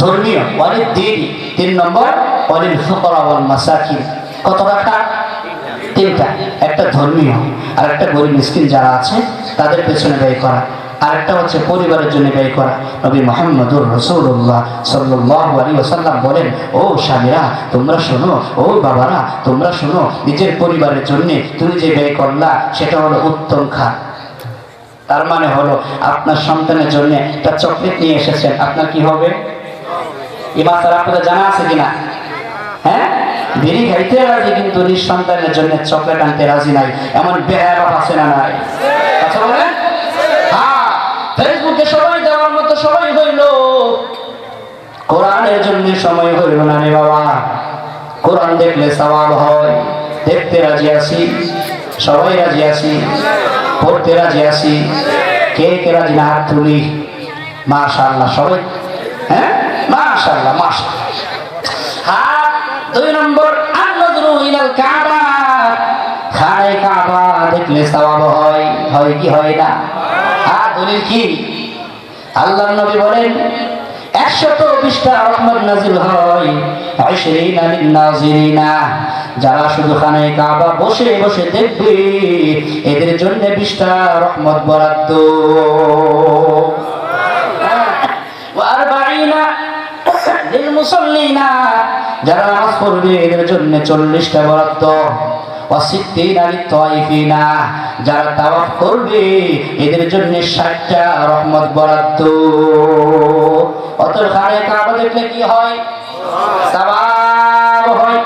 ধর্মীয় ওয়ালিদ দ্বীনি, তিন নম্বর ওয়ালিল ফুকারা ওয়াল মাসাকিন। কত টাকা? তিনটা। একটা ধর্মীয়, আর একটা গরিব মিসকিন যারা আছে তাদের পেছনে ব্যয় করা, আরেকটা হচ্ছে পরিবারের জন্য ব্যয় করা। নবী মুহাম্মদুর রাসূলুল্লাহ সাল্লাল্লাহু আলাইহি ওয়াসাল্লাম বলেন, ও স্বামীরা তোমরা শোনো, ও বাবারা তোমরা শোনো, নিজের পরিবারের জন্য তুমি যে ব্যয় করলা সেটা হলো উত্তম খাত। তার মানে হলো আপনার সন্তানের জন্য একটা চকলেট নিয়ে এসেছেন, আপনার কি হবে? এই মাসালা আপনাদের জানা আছে কিনা? হ্যাঁ, বিড়ি খাইতে রাজি কিন্তু নিজ সন্তানের জন্য চকলেট আনতে রাজি নাই, এমন বেহায়া আছে না নাই? কথা বলেন। হ্যাঁ, ফেসবুকে সবাই দেওয়ার মতো সবাই হইল, কোরআনের জন্য সময় হইল না রে বাবা। কোরআন দেখলে সওয়াব হয়, দেখতে রাজি আছি, সবাই রাজি আছি, পড়তে রাজি আছি। কে কে রাজি না হাত তুলি? মাশাআল্লাহ সবাই। হ্যাঁ, মাশাআল্লাহ মাশাআল্লাহ। হ্যাঁ, দুই নম্বর আন-নযরু ইলাল কাবা, খানে কাবা দেখলে সওয়াব হয়, হয় কি হয় না? আর দলিল কি? আল্লাহর নবী বলেন 120টা রহমত নাযিল হয়, 20 লিন-নাযিরিনা, যারা শুধু খানে কাবা বসে বসে দেখবে এদের জন্য 20টা রহমত বরাদ্দ। ওয়া 40 লিল মুসাল্লিনা, যারা নামাজ পড়বে এদের জন্য 40টা বরাদ্দ। ওয়া 60 লিত-তাওয়াফিনা, যারা তাওয়াফ করবে এদের জন্য 60টা রহমত বরাদ্দ। অতএব খানে কাবা দেখলে কি হয়? সওয়াব হয়।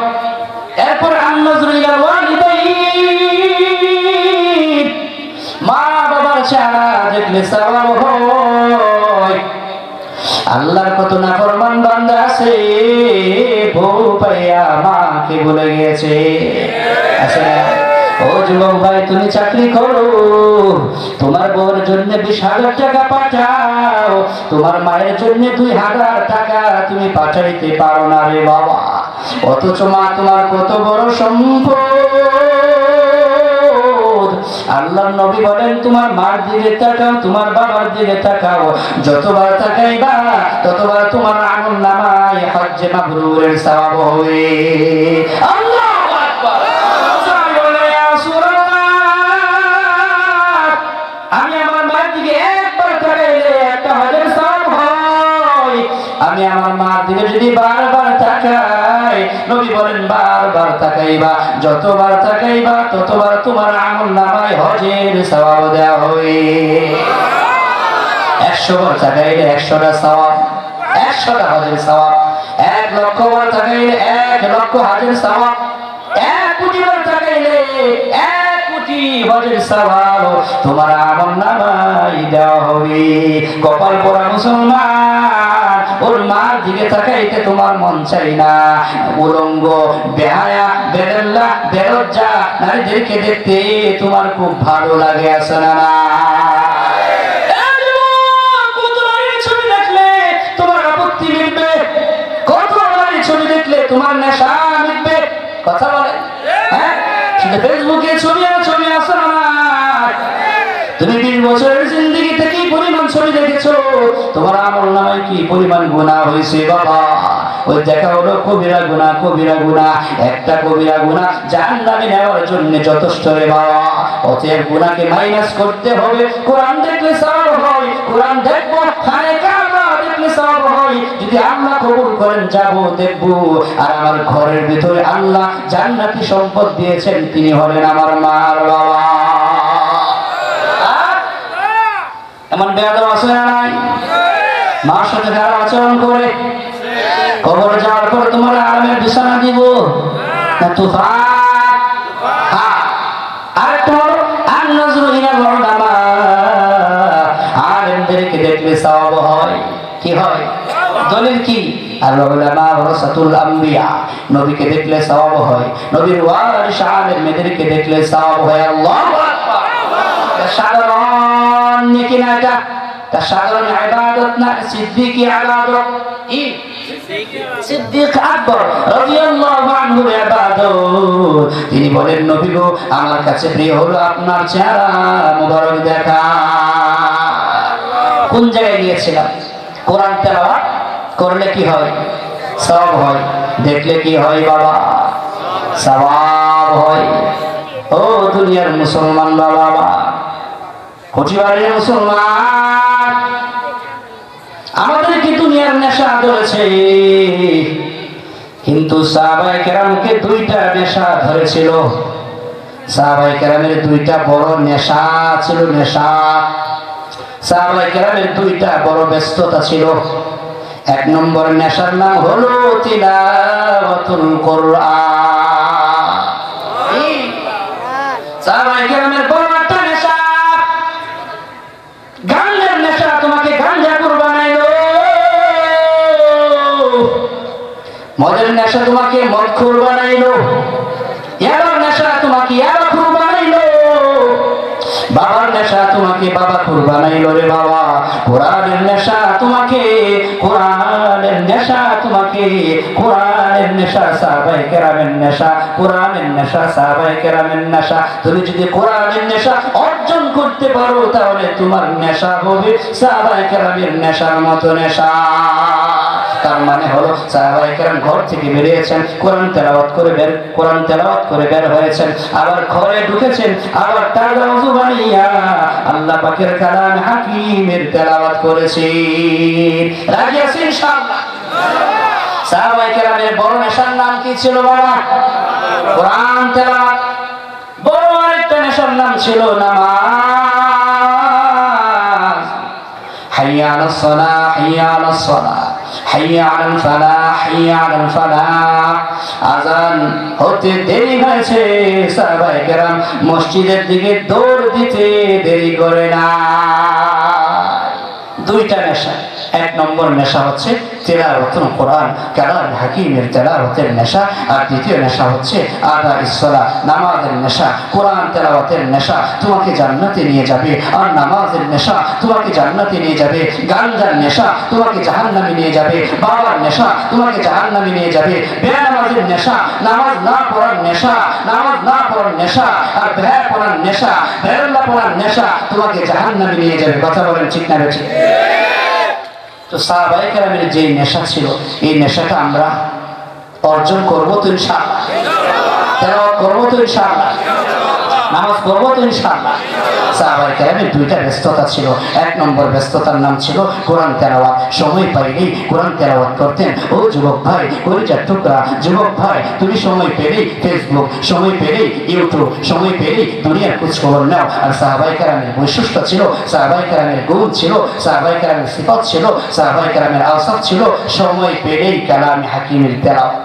এরপর আন-নযরু ইলা ওয়ালিদাইন, মা বাবার চেহারা দেখলে সওয়াব হয়। আল্লাহর কত নাফরমান বান্দা আছে, বউ পাইয়া মাকে ভুলে গেছে। আছে না? ও যুবক ভাই, তুমি চাকরি করো, তোমার বউর জন্য 20,000 টাকা পাঠাও, তোমার মায়ের জন্য 2,000 টাকা তুমি পাঠাইতে পারো না রে বাবা। অথচ মা তোমার কত বড় সম্পদ। আল্লাহর নবী বলেন, তোমার মার দিকে তাকাও, তোমার বাবার দিকে তাকাও, যতবার তাকাইবা ততবার তোমার আমলনামায় হজ্জে মাবরুরের সওয়াব হবে। আল্লাহু আকবার। আমি আমার মায়ের দিকে একবার তাকাইলে একটা হজের সওয়াব হয়, আমি আমার মার দিকে যদি বারবার তাকাই, নবী বলেন বারবার তাকাইবা, যতবার তাকাইবা ততবার তোমার আমলনামায় হজের সওয়াব দেওয়া হবে। 100 বার তাকাইলে 100টা সওয়াব, 100টা হজের সওয়াব। 1 লক্ষ বার তাকাইলে 1 লক্ষ হজের সওয়াব। 1 কোটি বার তাকাইলে 1 কোটি হজের সওয়াব তোমার আমলনামায় দেওয়া হবে। কপাল পোড়া মুসলমান, ওর মার দিকে তাকাইতে তোমার মন চাই না। উলঙ্গ বেহায়া বেদল্লা বেলজ্জা নারীদেরকে দেখতে তোমার খুব ভালো লাগে, আছে না? কত নারীর ছবি দেখলে তোমার আপত্তি মিটবে? কত নারীর ছবি দেখলে তোমার নেশা মিটবে? কথা বলে। হ্যাঁ, শুধু ফেসবুকে ছবি আর ছবি, আছে না? তুমি 20 বছরের জিন্দেগিতে কি পরিমাণ ছবি দেখেছো, তোমার আমলনামায় কি পরিমাণ গুনাহ হয়েছে বাবা। ওই দেখা হলো কবিরা গুনাহ, কবিরা গুনাহ, একটা কবিরা গুনাহ জাহান্নামে নেওয়ার জন্য যথেষ্ট রে বাবা। অতএব গুনাহকে মাইনাস করতে হবে। কোরআন দেখলে সওয়াব হয়, কোরআন দেখবো, খানে কাবা দেখলে সওয়াব হয়। যদি আল্লাহ কবুল করেন যাব দেখব। আর আমার ঘরের ভিতরে আল্লাহ জান্নাতি সম্পদ দিয়েছেন, তিনি হলেন আমার মার বাবা। এমন বেয়াদব আছে না নাই? মার সাথে খারাপ আচরণ করে কবরে যাওয়ার পর তোমার আরামের বিছানা দিব না তুফান? দলিল কি? আর উলামা ওয়ারাসাতুল আম্বিয়া, নবীকে দেখলে সওয়াব হয়, নবীর ওয়ারিস আলেম মেয়েদেরকে দেখলে সওয়াব হয়। আল্লাহু আকবার। সাধারণ নেকি না এটা? তা সাধারণ ইবাদত না, সিদ্দিকী ইবাদত। সিদ্দিক আকবর রাদিয়াল্লাহু আনহু ইবাদত। তিনি বলেন, নবী গো, আমার কাছে প্রিয় হলো আপনার চেহারা মুবারক দেখা। কোন জায়গায় গিয়েছিলাম? কোরআন তেলাওয়াত করলে কি হয়? সওয়াব হয়। দেখলে কি হয় বাবা? সওয়াব হয়। ও দুনিয়ার মুসলমান বাবা, কোটিবাড়ির মুসলমান, আমাদের কি দুনিয়ার নেশা ধরেছে? কিন্তু সাহাবায়ে কেরামকে দুইটা নেশা ধরেছিল। সাহাবায়ে কেরামের দুইটা বড় নেশা ছিল। নেশা, সাহাবায়ে কেরামের দুইটা বড় ব্যস্ততা ছিল। এক নম্বর নেশার নাম হলো তিলাওয়াতুল কোরআন। সাহাবায়ে কেরামের বড় একটা নেশা। গাঞ্জার নেশা, তোমাকে গাঞ্জা বানাইলো। মদের নেশা তোমাকে মদখোর বানাইলো। ইয়াবার নেশা তোমাকে ইয়াবাখোর বানাইলো। বাবার নেশা তোমাকে বাবাখোর বানাইলো রে বাবা। কোরআনের নেশা তোমাকে কোরআনের নেশা তোমাকে কোরআনের নেশা সাহাবায়ে কেরামের নেশা, কোরআনের নেশা সাহাবায়ে কেরামের নেশা। তুমি যদি কোরআনের নেশা অর্জন করতে পারো তাহলে তোমার নেশা হবে সাহাবায়ে কেরামের নেশার মতো নেশা। তার মানে হলো সাহাবায়ে কেরাম ঘর থেকে বেরিয়েছেন, কোরআন তেলাওয়াত করে বের হয়েছেন, আবার ঘরে ঢুকেছেন, আবার তাজা ওযু বানিয়া আল্লাহ পাকের কালাম হাকিমের তেলাওয়াত করেছেন। রাজি আছেন ইনশাআল্লাহ? সাহাবায়ে কেরামের বড় নেশার নাম কি ছিল বাবা? কোরআন তেলাওয়াত। বড় আরেকটা নেশার নাম ছিল নামাজ। হাইয়া আলাস সালাহ, হাইয়া আলাস সালাহ, হাইয়া আলাল ফালাহ, হাইয়া আলাল ফালাহ। আযান হতে দেরি হয়েছে, সাহাবায়ে কেরাম মসজিদের দিকে দৌড় দিতে দেরি করে না। দুইটা নেশা। এক নম্বর নেশা হচ্ছে তেলাওয়াতুল কোরআন, কালাম হাকিমের তেলাওয়াতের নেশা। আর দ্বিতীয় নেশা হচ্ছে আদা ইসসালাহ, নামাজের নেশা। কোরআন তেলাওয়াতের নেশা তোমাকে জান্নাতে নিয়ে যাবে, আর নামাজের নেশা তোমাকে জান্নাতে নিয়ে যাবে। গাঞ্জার নেশা তোমাকে জাহান্নামে নিয়ে যাবে। বাবার নেশা তোমাকে জাহান্নামে নিয়ে যাবে। বেনামাজের নেশা, নামাজ না পড়ার নেশা, নামাজ না পড়ার নেশা, আর বেহায়া পড়ার নেশা, বেহুল্লাহ পড়ার নেশা তোমাকে জাহান্নামে নিয়ে যাবে। কথা বলেন ঠিক না বেঠিক? তো সাহাবায়ে কেরামের যে নেশা ছিল, এই নেশাটা আমরা অর্জন করবো তো ইনশাআল্লাহ? তেলাওয়াত করবো তো ইনশাআল্লাহ? নামাজ পড়বো তো ইনশাআল্লাহ? সাহাবায়ে কেরামের দুইটা ব্যস্ততা ছিল। এক নম্বর ব্যস্ততার নাম ছিল কোরআন তেলাওয়াত। সময় পাইলেই কোরআন তেলাওয়াত করতেন। ও যুবক ভাই, কলিজার টুকরা যুবক ভাই, তুমি সময় পেলেই ফেসবুক, সময় পেলেই ইউটিউব, সময় পেলেই দুনিয়ার খোঁজ খবর নাও। আর সাহাবায়ে কেরামের বৈশিষ্ট্য ছিল, সাহাবায়ে কেরামের গুণ ছিল, সাহাবায়ে কেরামের সিফাত ছিল, সাহাবায়ে কেরামের আওসাফ ছিল, সময় পেলেই কালামে হাকিমের তেলাওয়াত।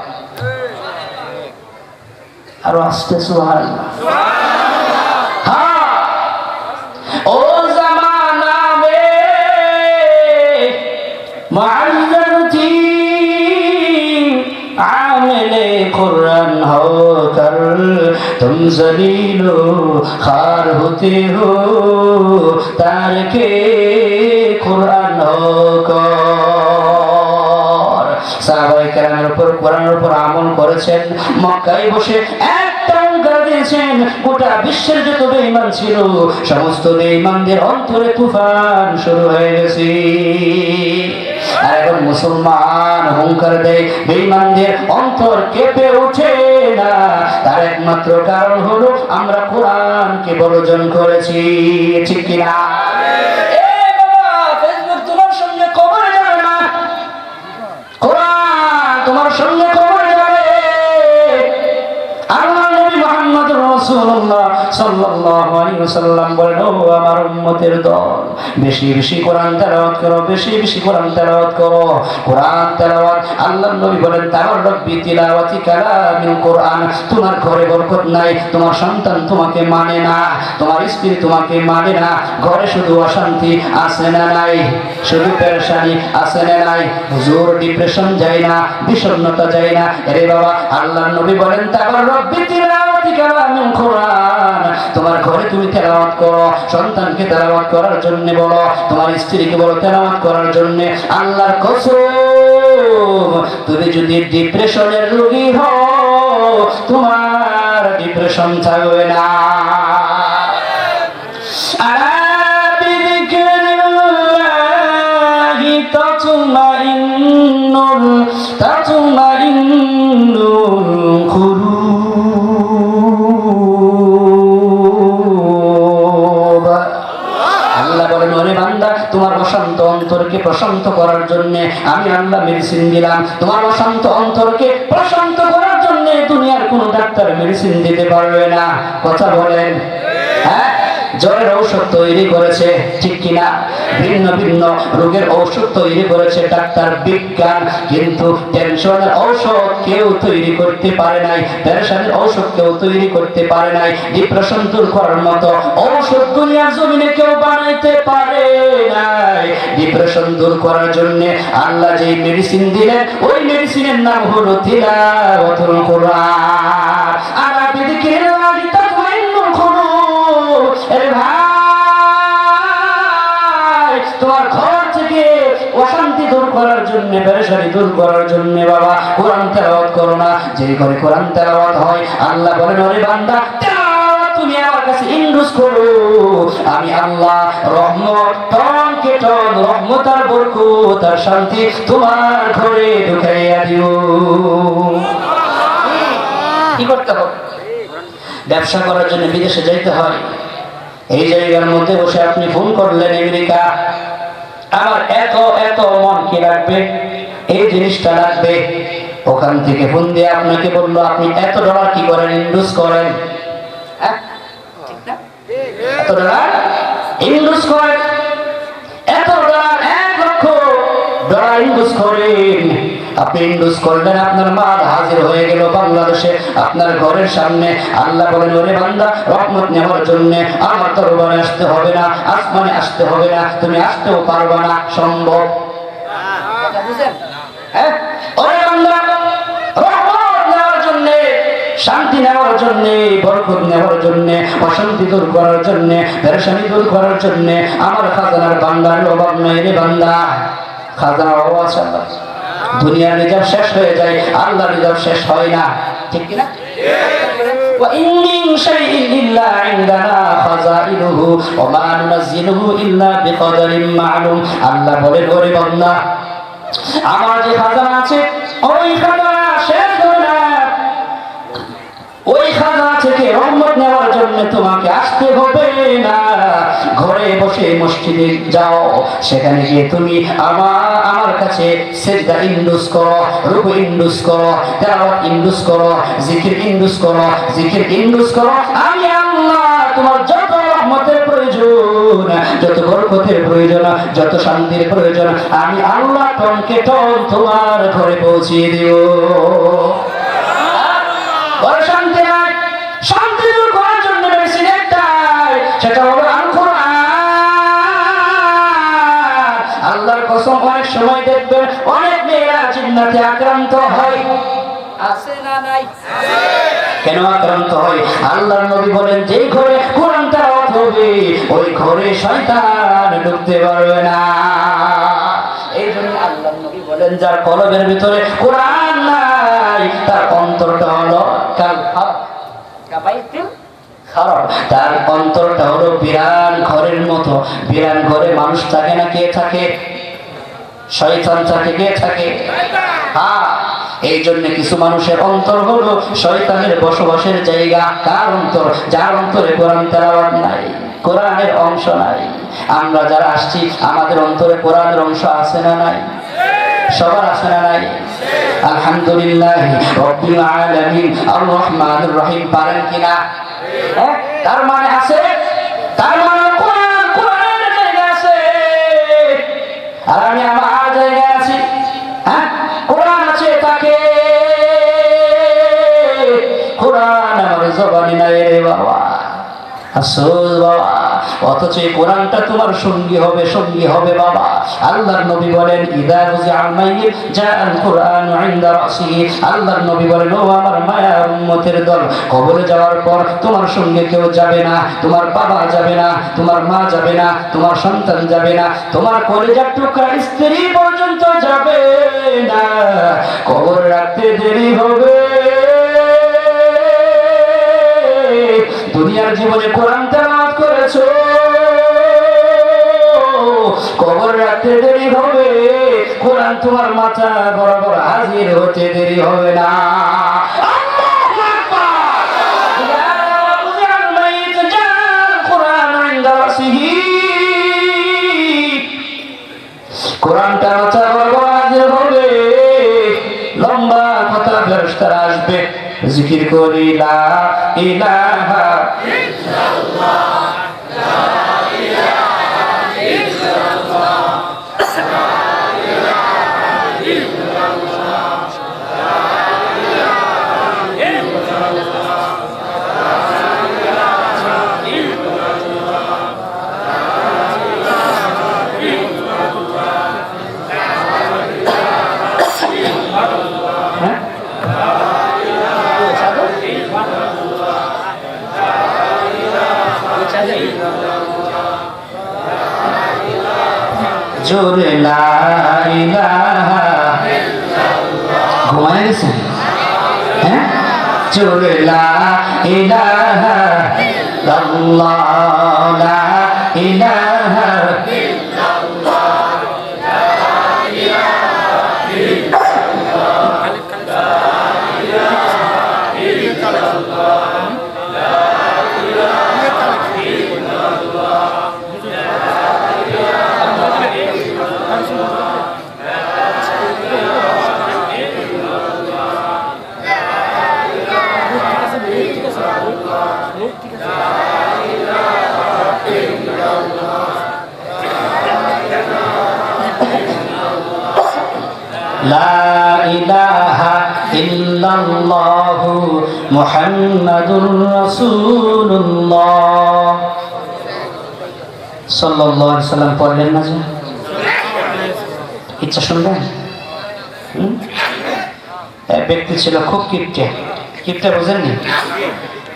আর আস্তে সুবহানাল্লাহ। ओ ज़माना में मुअज़्ज़ज़ थी आमिले कुरान होकर, तुम ज़लीलो ख़ार होते हो तारिके कुरान होकर। साहबाए केरामेर উপর কোরআনের উপর আমল করেছেন। মক্কায় বসে দিয়েছেন। গোটা বিশ্বের যত বেঈমান ছিল, সমস্ত বেঈমানদের অন্তরে তুফান শুরু হয়ে গেছে। আর এখন মুসলমান হুঙ্কার দেয়, বেঈমানদের অন্তর কেঁপে ওঠে না। তার একমাত্র কারণ হলো আমরা কোরআনকে বর্জন করেছি। ঠিক কিনা? ফেসবুক তোমার সঙ্গে কবরে যাবে না, কোরআন তোমার সঙ্গে কবরে যাবে। রাসূলুল্লাহ সাল্লাল্লাহু আলাইহি ওয়াসাল্লাম বলেন, ও আমার উম্মতের দল, বেশি বেশি কোরআন তেলাওয়াত করো, বেশি বেশি কোরআন তেলাওয়াত করো। কোরআন তেলাওয়াত আল্লাহর নবী বলেন তাবাররাক বিতিলাওয়াতি কালামিল কোরআন। তোমার ঘরে বরকত নাই, তোমার সন্তান তোমাকে মানে না, তোমার স্ত্রী তোমাকে মানে না, ঘরে শুধু অশান্তি আছে না নাই, শুধু পেরেশানি আছে না নাই, হুজুর ডিপ্রেশন যায় না, বিষণ্ণতা যায় না। আরে বাবা, আল্লাহর নবী বলেন তাবাররাক বিতিলাওয়াতি কালামিল কোরআন। তোমার ঘরে তুমি তেলাওয়াত করো, সন্তানকে তেলাওয়াত করার জন্য বলো, তোমার স্ত্রীকে বলো তেলাওয়াত করার জন্য। আল্লাহর কসম, তুমি যদি ডিপ্রেশনের রোগী হও, তোমার ডিপ্রেশন থাকবে না। আলা বিযিকরিল্লাহি তাতমাইন্নুল কুলুব। আল্লাহ বলেন, ওরে বান্দা, তোমার অশান্ত অন্তরকে প্রশান্ত করার জন্য আমি আল্লাহ মেডিসিন দিলাম। তোমার অশান্ত অন্তরকে প্রশান্ত করার জন্য দুনিয়ার কোনো ডাক্তার মেডিসিন দিতে পারবে না। কথা বলেন, হ্যাঁ? জ্বরের ঔষধ তৈরি করেছে, ঠিক কিনা? ভিন্ন ভিন্ন রোগের ঔষধ তৈরি করেছে ডাক্তার বিজ্ঞান, কিন্তু টেনশনের ঔষধ কেউ তৈরি করতে পারে নাই, পেরেশানির ঔষধ কেউ তৈরি করতে পারে নাই, ডিপ্রেশন দূর করার মতো ঔষধ দুনিয়ার জমিনে কেউ বানাইতে পারে নাই। ডিপ্রেশন দূর করার জন্য আল্লাহ যে মেডিসিন দিলেন, ওই মেডিসিনের নাম হলো তিলাওয়াতুল কোরআন। আলা বিযিকরিল্লাহি তাতমাইন্নুল কুলুব। আরে ভাই, তোমার ঘর থেকে অশান্তি দূর করার জন্য, পেরেশানি দূর করার জন্য বাবা কোরআন তেলাওয়াত করো না। যে ঘরে কোরআন তেলাওয়াত হয়, আল্লাহ বলেন, ওরে বান্দা, তুমি আমার কাছে ইন্ডুস করো, আমি আল্লাহ রহমত টন কে টন, রহমত আর বরকত আর শান্তি তোমার ঘরে ঢুকাইয়া দিও। কি করতে হবে? ব্যবসা করার জন্য বিদেশে যাইতে হয়। এই জায়গার মধ্যে বসে আপনি ফোন করলেন আমেরিকা, আমার এত এত মন কি লাগবে, এই জিনিসটা লাগবে। ওখান থেকে ফোন দিয়ে আপনাকে বললো, আপনি এত ডলার কি করেন, ইনভেস্ট করেন, এত ডলার ইনভেস্ট করেন, এত ডলার, 1 লক্ষ ডলার ইনভেস্ট করেন। আপনি ইনভেস্ট করলেন, আপনার মাল হাজির হয়ে গেল বাংলাদেশে আপনার ঘরের সামনে। আল্লাহ বলেন, ওরে বান্দা, রহমত নেওয়ার জন্য আমার দরবারে আসতে হবে না, আসমানে আসতে হবে না, তুমি আসতেও পারবা না, সম্ভব। হ্যাঁ, ওরে বান্দা, রহমত নেওয়ার জন্য, শান্তি নেওয়ার জন্য, বরকত নেওয়ার জন্য, অশান্তি দূর করার জন্য, পেরেশানি দূর করার জন্য আমার খাজানার ভান্ডারের অভাব নাই রে বান্দা। খাজানার অভাব আছে আল্লাহ। দুনিয়ার রিজার্ভ শেষ হয়ে যায়, আল্লাহর রিজার্ভ শেষ হয় না, ঠিক কিনা? ওয়া ইন মিন শাইইন ইল্লা ইনদানা খাযাইনুহু ওয়া মা নুনাজ্জিলুহু ইল্লা বিকদারিন মা'লুম। আল্লাহ বলেন, ওরে বান্দা, আমার যে খাজানা আছে, ওই খাজানা শেষ হয় না। ওই খাজানা থেকে রহমত নেওয়ার জন্য তোমাকে আসতে হবে না। ঘরে বসে মসজিদে যাও, সেখানে গিয়ে তুমি আমার কাছে সিজদা ইনডুস করো, রুকু ইনডুস করো, তেলাওয়াত ইনডুস করো, জিকির ইনডুস করো, জিকির ইনডুস করো। আমি আল্লাহ তোমার যত রহমতের প্রয়োজন, যত বরকতের প্রয়োজন, যত শান্তির প্রয়োজন, আমি আল্লাহ টনকে টন তোমার ঘরে পৌঁছিয়ে দিও। শান্তি নাই, শান্তি দূর করার জন্য মেডিসিন একটাই, সেটা হলো আল কোরআন। আল্লাহর কসম, অনেক সময় দেখবেন অনেক মেয়েরা জিন্নাতে আক্রান্ত হয়, আছে না নাই? কেন আক্রান্ত হয়? আল্লাহর নবী বলেন, যে ঘরে কোরআন তেলাওয়াত হবে, ওই ঘরে শয়তান ঢুকতে পারবে না। এই জন্য আল্লাহর নবী বলেন, যার কলবের ভিতরে কোরআন নাই, তার অন্তরটা হলো তার অন্তরটা হলো বিরান ঘরের মতো। বিরান ঘরে মানুষ থাকে না, কে থাকে? শয়তান থাকে। কে থাকে? হ্যাঁ, এই জন্য কিছু মানুষের অন্তর হলো শয়তানের বসবাসের জায়গা। কার অন্তর? যার অন্তরে কোরআন তেলাওয়াত নাই, কোরআনের অংশ নাই। আমরা যারা আসছি, আমাদের অন্তরে কোরআনের অংশ আছে না নাই? সবার আছে না নাই? আলহামদুলিল্লাহ রাব্বিল আলামিন আর রহমানির রহিম পারেন কিনা? তার মানে আছে, তার মানে কোরআনের জায়গা আছে। আর আমি আমার জায়গায় আছি। হ্যাঁ, কোরআন আছে তাকে, কোরআন আমার জবানে নাই রে বাবা। আসল বাবা, অথচ এই কোরআনটা তোমার সঙ্গী হবে, সঙ্গী হবে বাবা। আল্লাহর নবী বলেন ইদা রুজিআল মাইয়িত জাআল কুরআনু ইনদা রাসিহি। আল্লাহর নবী বলেন ও আমার মায়ার উম্মতের দল, কবরে যাওয়ার পর তোমার সঙ্গে কেউ যাবে না, তোমার বাবা যাবে না, তোমার মা যাবে না, তোমার সন্তান যাবে না, তোমার কলিজার টুকরা স্ত্রী পর্যন্ত যাবে না। কবরে রাখতে দেরি হবে। দুনিয়ার জীবনে কোরআন তেলাওয়াত করেছো, কবর রাখতে দেরি হবে, কোরআন তোমার মাথা বরাবর হাজির হতে দেরি হবে না। কোরআনটা মাথা বরাবর হাজির হবে। লম্বা কথা ফেরেশতারা আসবে, জিকির করি লা ইলাহা ইল্লাল্লাহ, লা ইলাহা ইল্লাল্লাহ, লা ইলাহা ইল্লাল্লাহ, লা ইলাহা ইল্লাল্লাহ, জোরে লা ইলাহা ইল্লাল্লাহ। ঘুমায় গেছেন? হ্যাঁ, জোরে লা ইলাহা ইল্লাল্লাহ, লা ইলাহা ইল্লাল্লাহ, লা ইলাহা ইল্লাল্লাহ, লা ইলাহা ইল্লাল্লাহ, লা ইলাহা ইল্লাল্লাহ। লা ইলাহা ইল্লাল্লাহু মুহাম্মাদুর রাসূলুল্লাহ সাল্লাল্লাহু আলাইহি সাল্লাম পড়লেন না যে? ইচ্ছা শুনবেন? এক ব্যক্তি ছিল খুব কিপটে। কিপটে বোঝেননি?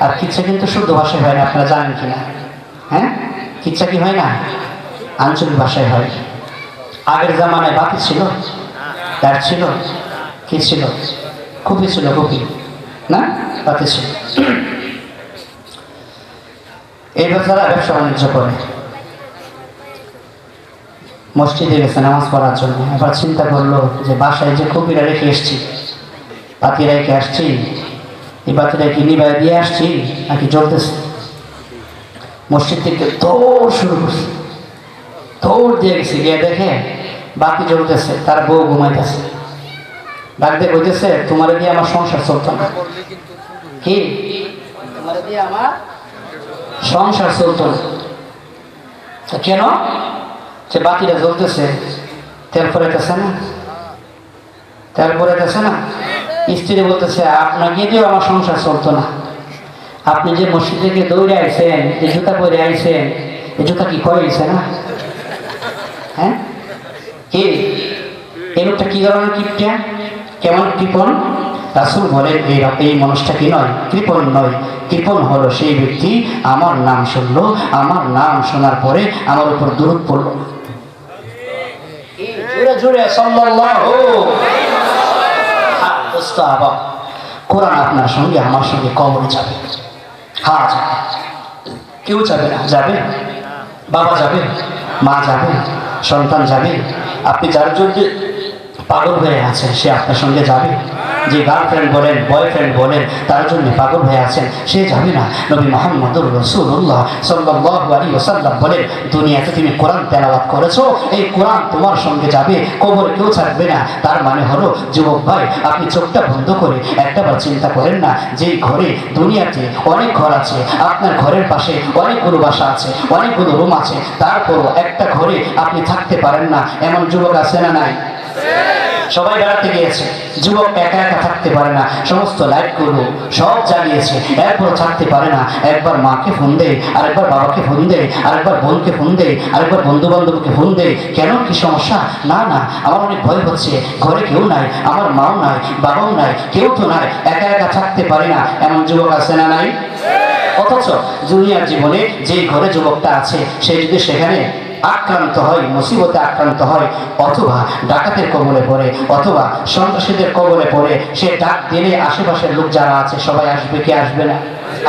আর কিচ্ছা কিন্তু শুদ্ধ ভাষায় হয় না, আপনারা জানেন কিনা? হ্যাঁ, কিচ্ছা কি হয় না? আঞ্চলিক ভাষায় হয়। আগের জামানায় বাতি ছিল, তার ছিল, কি ছিল? খুবই ছিল, খুবই না, বাতি ছিল। এই বেচারা ব্যবসা বাণিজ্য করে, মসজিদে গেছে নামাজ পড়ার জন্য। এবার চিন্তা করলো যে বাসায় যে কপিরা রেখে এসছি, বাতি রেখে আসছি, এই বাতিটা কি নিবাই দিয়ে আসছি নাকি জ্বলতেছে? মসজিদ থেকে দৌড় শুরু করছে, দৌড় দিয়ে গেছে, গিয়ে দেখে বাতি জ্বলতেছে, তার বউ ঘুমাইতেছে। ডাক দিয়ে কইতেছে তোমার দিয়ে আমার সংসার চলতো না। কি? তোমার দিয়ে আমার সংসার চলতো না। কেন? যে বাতিটা জ্বলতেছে, তেল পড়াইতেছে না, তেল পড়াইতেছে না। স্ত্রী বলতেছে আপনাকে দিয়েও আমার সংসার চলতো না। আপনি যে মসজিদ থেকে দৌড়ে আইছেন, যে জুতা পরে আইছেন, এই জুতা কি কয়েছে না? হ্যাঁ, কি এই লোকটা কি ধরনের কিপটা, কেমন কৃপণ? রাসূল বলেন এই মানুষটা কি নয়, কৃপণ নয়। কৃপণ হলো সেই ব্যক্তি আমার নাম শুনলো, আমার নাম শোনার পরে আমার উপর দুরূদ পড়লো। জোরে জোরে সাল্লাল্লাহু আলাইহি। কোরআন আপনার সঙ্গে আমার সঙ্গে কবরে যাবে। হ্যাঁ যাবে, কেউ যাবে না? যাবে, বাবা যাবে, মা যাবে, সন্তান যাবে। আপনি যার জন্য পাগল হয়ে আছেন সে আপনার সঙ্গে যাবে? যে গার্লফ্রেন্ড বলেন বয়ফ্রেন্ড বলেন তার জন্য পাগল হয়ে আছেন সে যাবে না। নবী মুহাম্মদুর রাসূলুল্লাহ সাল্লাল্লাহু আলাইহি ওয়াসাল্লাম বলেন দুনিয়াতে তুমি কোরআন তেলাওয়াত করেছো, এই কোরআন তোমার সঙ্গে যাবে, কবরে কেউ ছাড়বে না। তার মানে হলো যুবক ভাই আপনি চোখটা বন্ধ করে একটাবার চিন্তা করেন না, যেই ঘরে দুনিয়াতে অনেক ঘর আছে, আপনার ঘরের পাশে অনেকগুলো বাসা আছে, অনেকগুলো রুম আছে, তারপরও একটা ঘরে আপনি থাকতে পারেন না, এমন যুবক আছে না নাই? সবাই বেড়াতে গিয়েছে, যুবক একা একা থাকতে পারে না, সমস্ত লাইটগুলো সব জ্বালিয়েছে, এরপর থাকতে পারে না। একবার মাকে ফোন দেয়, আরেকবার বাবাকে ফোন দেয়, আরেকবার বোনকে ফোন দেয়, আরেকবার বন্ধু বান্ধবকে ফোন দেয়। কেন, কি সমস্যা? না না আমার অনেক ভয় হচ্ছে, ঘরে কেউ নাই, আমার মাও নাই, বাবাও নাই, কেউ তো নাই, একা একা থাকতে পারে না, এমন যুবক আছে না নাই? অথচ দুনিয়ার জীবনে যেই ঘরে যুবকটা আছে সে যদি সেখানে আক্রান্ত হয়, মুসিবতে আক্রান্ত হয়, অথবা ডাকাতের কবলে পড়ে, অথবা সন্ত্রাসীদের কবলে পড়ে, সে ডাক দিলে আশেপাশের লোক যারা আছে সবাই আসবে, কি আসবে না?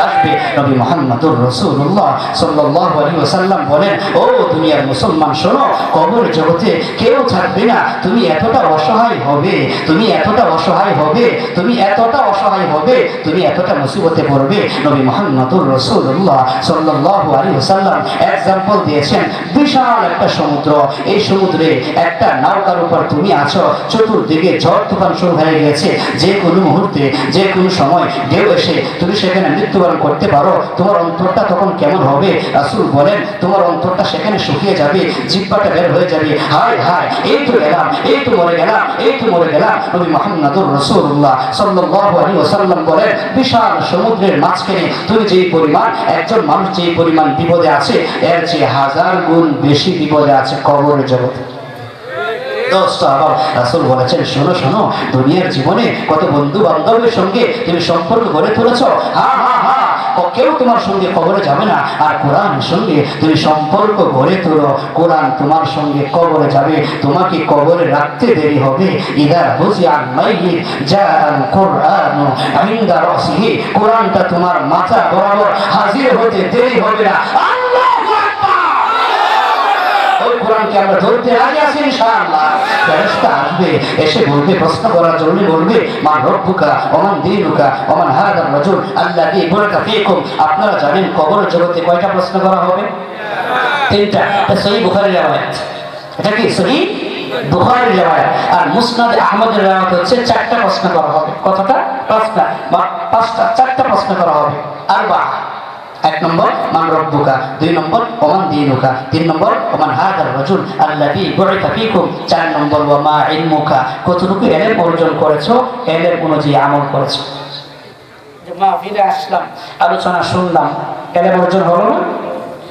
আসবে। নবী মুহাম্মদুর রাসূলুল্লাহ সাল্লাল্লাহু আলাইহি ওয়াসাল্লাম বলেন, ও দুনিয়ার মুসলমান শোনো, কবর জগতে কেউ থাকবে না। তুমি এতটা অসহায় হবে, তুমি এতটা অসহায় হবে, তুমি এতটা অসহায় হবে, তুমি এতটা মুসিবতে পড়বে। নবী মুহাম্মদুর রাসূলুল্লাহ সাল্লাল্লাহু আলাইহি ওয়াসাল্লাম এক্সাম্পল দিয়েছেন, বিশাল একটা সমুদ্র, এই সমুদ্রে একটা নৌকার উপর তুমি আছো, চতুর্দিকে ঝড় তুফান শুরু হয়ে গেছে, যে কোনো মুহূর্তে যে কোনো সময় ঢেউ এসে তুমি সেখানে মৃত্যুবরণ করতে পারো, তোমার অন্তরটা তখন কেমন হবে? রাসূল বলেন তোমার অন্তরটা সেখানে শুকিয়ে যাবে, জিহ্বাটা বের হয়ে যাবে, হায় হায় এই তো গেলাম, এই তো মরে গেলাম, এই তো মরে গেলাম। নবী মুহাম্মদুর রাসূলুল্লাহ সাল্লাল্লাহু আলাইহি ওয়াসাল্লাম বলেন বিশাল সমুদ্রের মাঝখানে তুমি যেই পরিমাণ, একজন মানুষ যেই পরিমাণ বিপদে আছে এর চেয়ে হাজার গুণ বেশি বিপদে আছে কবর জগতে। রাসূল বলেছেন শোনো শোনো, দুনিয়ার জীবনে কত বন্ধু বান্ধবের সঙ্গে তুমি সম্পর্ক গড়ে তুলেছ, হ্যাঁ হ্যাঁ হ্যাঁ, কেউ তোমার সঙ্গে কবরে যাবে না, আর কোরআনের সঙ্গে তুমি সম্পর্ক গড়ে তোলো, কোরআন তোমার সঙ্গে কবরে যাবে, তোমাকে কবরে রাখতে দেরি হবে। ইদা বুজিআল মাইয়িত জাআল কুরআনু ইনদা রাসিহি, কোরআনটা তোমার মাথা বরাবর হাজির হতে দেরি হবে না। আল্লাহু আকবার। ওই কোরআনকে আমরা ধরতে রাজি আছি ইনশাআল্লাহ। ফেরেশতা আসবে, এসে বলবে, প্রশ্ন করার জন্য বলবে, মান রব্বুকা ওয়া মান দীনুকা ওয়া মান হাদার রাজুল আল্লাযী বুরিকা ফীকুম। আপনারা জানেন কবর জগতে কয়টা প্রশ্ন করা হবে? তিনটা। সহিহ বুখারীর riwayat, এটা কি সহিহ বুখারীর riwayat। আর মুসনাদ আহমদের riwayat হচ্ছে চারটা প্রশ্ন করা হবে। কতটা? পাঁচটা বা পাঁচটা, চারটা প্রশ্ন করা হবে। আরবা, এক নম্বর মান রব্বুকা, দুই নম্বর ওমান দীনুকা, তিন নম্বর ওমান হাদার রাজুল আল্লাযী বুরিকা ফীকুম, চার নম্বর ওয়া মা ইলমুকা, কতটুকু ইলম অর্জন করেছো, ইলম অনুযায়ী আমল করেছো। যে মাহফিলে আসলাম, আলোচনা শুনলাম, ইলম অর্জন হলো না,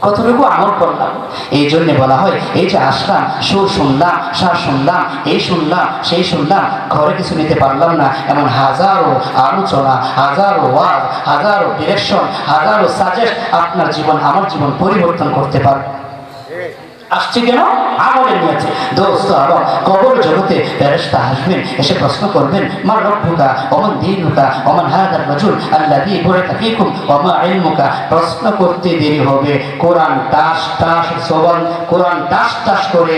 কতটুকু আমল করলাম। এই জন্য বলা হয় এই যে আসলাম, সুর শুনলাম, সার শুনলাম, এই শুনলাম, সেই শুনলাম, ঘরে কিছু নিতে পারলাম না, এমন হাজারো আলোচনা, হাজারো ওয়াজ, হাজারো ডিরেকশন, হাজারো সাজেস্ট আপনার জীবন আমার জীবন পরিবর্তন করতে পারবে। আসছে কেন? আমলের নিয়েছে। দোস্ত আবার কবর জগতে ফেরেশতা আসবেন, এসে প্রশ্ন করবেন, মা রব্বুকা ওয়া মান দীনুকা ওয়া মান হাদার রাজুল আল্লাযী বুরিকা ফীকুম ওয়া মা ইলমুকা। প্রশ্ন করতে দেরি হবে, কোরআন টাস টাস জবান, কোরআন টাস টাস করে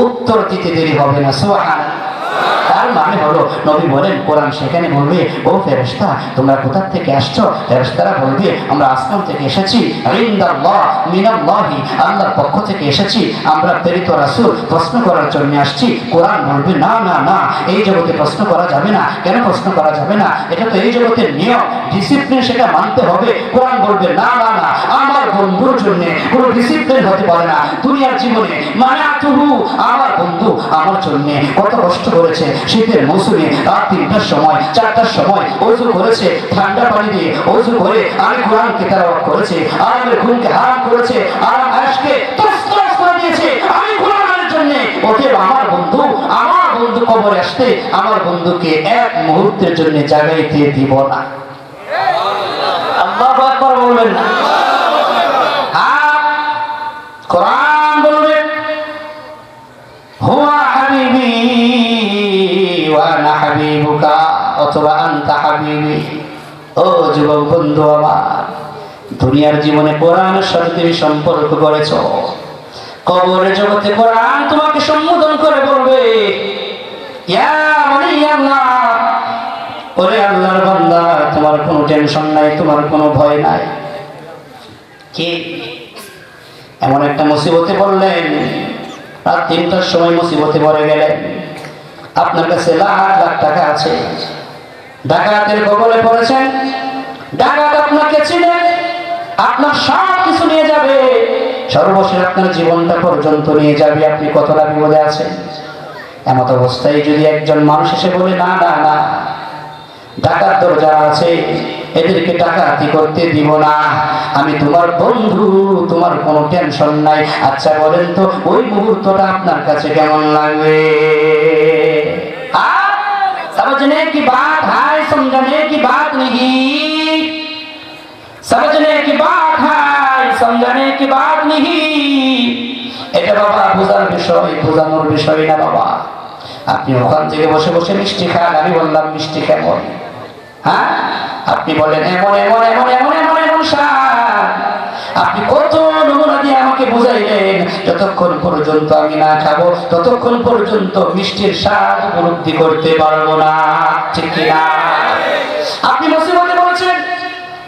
উত্তর দিতে দেরি হবে না। সুবহানাল্লাহ। তার মানে হলো নবী বলেন, কোরআন সেখানে বলবে, ও ফেরেশতা তোমরা কোথা থেকে আসছো? ফেরেশতারা বলবে আমরা আসমান থেকে এসেছি, ইনদাল্লাহ মিনাল্লাহি, আল্লাহর পক্ষ থেকে এসেছি, আমরা প্রেরিত রাসূল, প্রশ্ন করার জন্য আসছি। কোরআন বলবে না না না, এই জগতে প্রশ্ন করা যাবে না। কেন প্রশ্ন করা যাবে না? এটা তো এই জগতের নিয়ম, ডিসিপ্লিন, সেটা মানতে হবে। কোরআন বলবে না না না, আমার বন্ধুর জন্য কোনো ডিসিপ্লিন হতে পারে না দুনিয়ার জীবনে। মানাতুহু, আমার বন্ধু আমার জন্য কত কষ্ট করেছে, শীতের মৌসুমে রাত ৩টার সময় ৪টার সময় ওযু করেছে, ঠান্ডা পানি দিয়ে ওযু করে আমি কোরআনকে তেলাওয়াত করেছে, আর আমি ঘুমকে হারাম করেছে, আর আজকে তসতস করে দিয়েছে আমি কোরআনের জন্য। অতএব আমার বন্ধু কবরে আসতে আমার বন্ধুকে এক মুহূর্তের জন্য জাগাইতে দিব না। আল্লাহু আকবার বলবেন না? কোরআন বলবে হুয়া হাবিবি ওয়া আনা হাবিবুকা অথবা আনতা হাবিবি। ও যুবক বন্ধু আমার, দুনিয়ার জীবনে কোরআনের সাথে তুমি সম্পর্ক করেছো, কবরের জগতে কোরআন তোমাকে সম্বোধন করে বলবে ইয়া ওয়ালিয়াল্লাহ, ওরে আল্লাহর বান্দা, তোমার কোনো টেনশন নাই, তোমার কোনো ভয় নাই। কি এমন একটা মুসিবতে পড়লেন, রাত 3টার সময় মুসিবতে পড়ে গেলেন, আপনার কাছে লাখ লাখ টাকা আছে, ডাকাতের কবলে পড়েছেন, ডাকাত আপনাকে চিনে, আপনার সব কিছু নিয়ে যাবে, সর্বশেষ আপনার জীবনটা পর্যন্ত নিয়ে যাবে। আপনি কতটা বিপদে আছেন। এমত অবস্থায় যদি একজন মানুষ এসে বলে না না না, ডাকাত যারা আছে এদেরকে ডাকাতি করতে দিব না, আমি তোমার বন্ধু, তোমার কোনো টেনশন নাই। আচ্ছা বলেন তো ওই মুহূর্তটা আপনার কাছে কেমন লাগবে? समझने की बात है, समझने की बात नहीं, समझने की बात है, समझने की बात नहीं। এটা বাবা বোঝার বিষয়, বোঝানোর বিষয় না বাবা। আপনি ওখান থেকে বসে বসে মিষ্টি খান, আমি বললাম মিষ্টি কেমন, হ্যাঁ আপনি বলেন এমন এমন এমন এমন এমন এমন স্বাদ। আপনি কত নমুনা দিয়ে আমাকে বুঝাইলেন, যতক্ষণ পর্যন্ত আমি না খাবো ততক্ষণ পর্যন্ত মিষ্টির স্বাদ উপলব্ধি করতে পারবো না, ঠিক কিনা? আপনি মুসিবতে বলেছেন,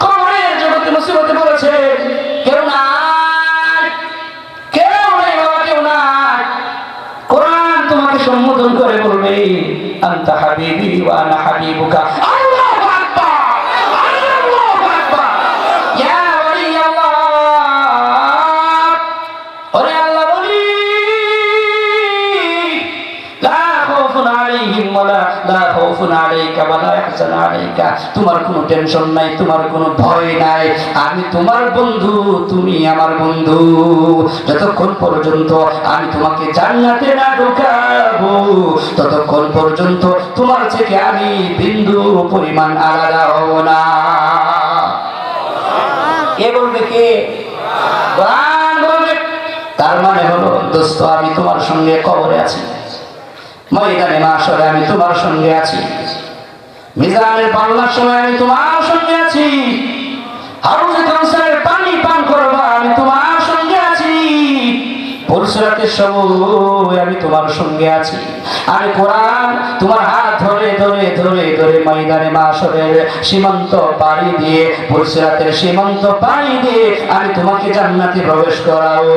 কবরের জগতে মুসিবতে বলেছেন, কেউ নাই, কেউ নেই বাবা, কেউ নাই। কোরআন তোমাকে সম্বোধন করে বলবে আনতা হাবিবি ওয়া আনা হাবিবুকা। তোমার কোনো টেনশন নাই, তোমার কোনো ভয় নাই, আমি তোমার বন্ধু, তুমি আমার বন্ধু। যতক্ষণ পর্যন্ত আমি তোমাকে জান্নাতে না ঢোকাবো ততক্ষণ পর্যন্ত তোমার থেকে আমি বিন্দু পরিমাণ আলাদা হব না। কে বলবে? কে? তার মানে হলো দোস্ত, আমি তোমার সঙ্গে কবরে আছি, ময়দানে মাশরে আমি তোমার সঙ্গে আছি, মিজানের পাল্লার সময় আমি তোমার সঙ্গে আছি, হাউজে কাউসারের পানি পান করবা আমি তোমার সঙ্গে আছি, পুরসরাতের সময় আমি তোমার সঙ্গে আছি। আমি কোরআন তোমার হাত ধরে ধরে ধরে ধরে ময়দানে মাশরের সীমান্ত পাড়ি দিয়ে, পুরসরাতের সীমান্ত পাড়ি দিয়ে আমি তোমাকে জান্নাতে প্রবেশ করাবো।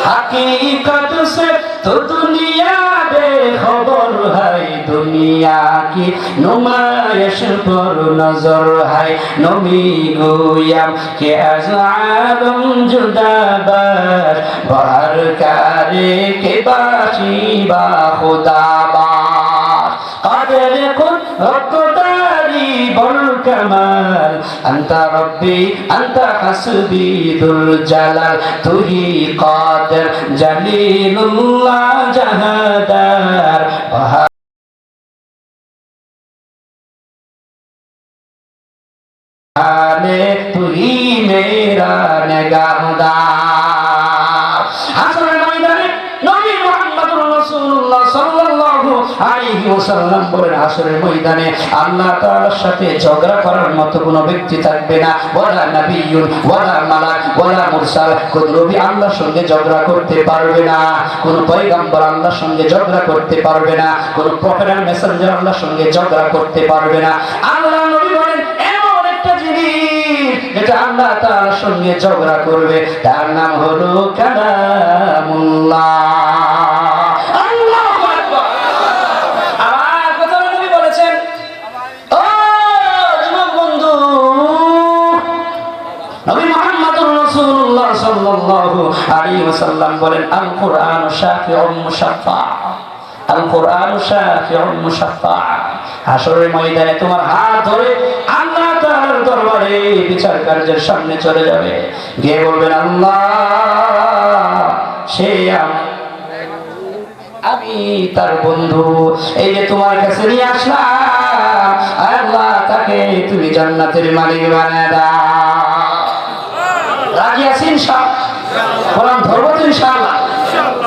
हकीकत से तो दुनिया बेखबर है, दुनिया की नुमाइश पर नजर है, नमी गोयम के अज़ालम जुदाबार बाहर करे के बाशी बा खुदाबार कादर खुद रब्तारी बल कमाल अंता रब्बी अंता हसबी दुल जलाल तू ही कादर जलीलुल्लाह जहादार बहाने तू ही मेरा निगाहदार। हाशरेर ময়দানে নবী মুহাম্মদুর রাসূলুল্লাহ সাল্লাল্লাহু আলাইহি ওয়াসাল্লাম বলেন, হাশরের ময়দানে আল্লাহ তাআলার সাথে ঝগড়া করার মতো কোনো ব্যক্তি থাকবে না। ওয়ালা নাবিয়্যুন ওয়ালা মালাক ওয়ালা মুরসাল, কোন নবী আল্লাহর সঙ্গে ঝগড়া করতে পারবে না, কোন পয়গম্বর আল্লাহর সঙ্গে ঝগড়া করতে পারবে না, কোন প্রফেট আর মেসেঞ্জার আল্লাহর সঙ্গে ঝগড়া করতে পারবে না। আল্লাহ নবী বলেন এমন একটা জিনিস যেটা আল্লাহ তাআলার সঙ্গে ঝগড়া করবে, তার নাম হলো কালামুল্লাহ। নবী মুহাম্মদুর রাসূলুল্লাহ সাল্লাল্লাহু আলাইহি ওয়াসাল্লাম বলেন, আল কুরআন শাফিউন মুশাফফা, আল কুরআন শাফিউন মুশাফফা। হাশরের ময়দানে তোমার হাত ধরে আল্লাহ তাআলার দরবারে বিচার কার্যের সামনে চলে যাবে, গিয়ে বলবেন আল্লাহ সে আমি তার বন্ধু, এই যে তোমার কাছে নিয়ে আসলাম, আল্লাহ তাকে তুমি জান্নাতের মালিক বানায় দাও। রাজি আছি ইনশাআল্লাহ? কোরআন ধরবো তো ইনশাআল্লাহ?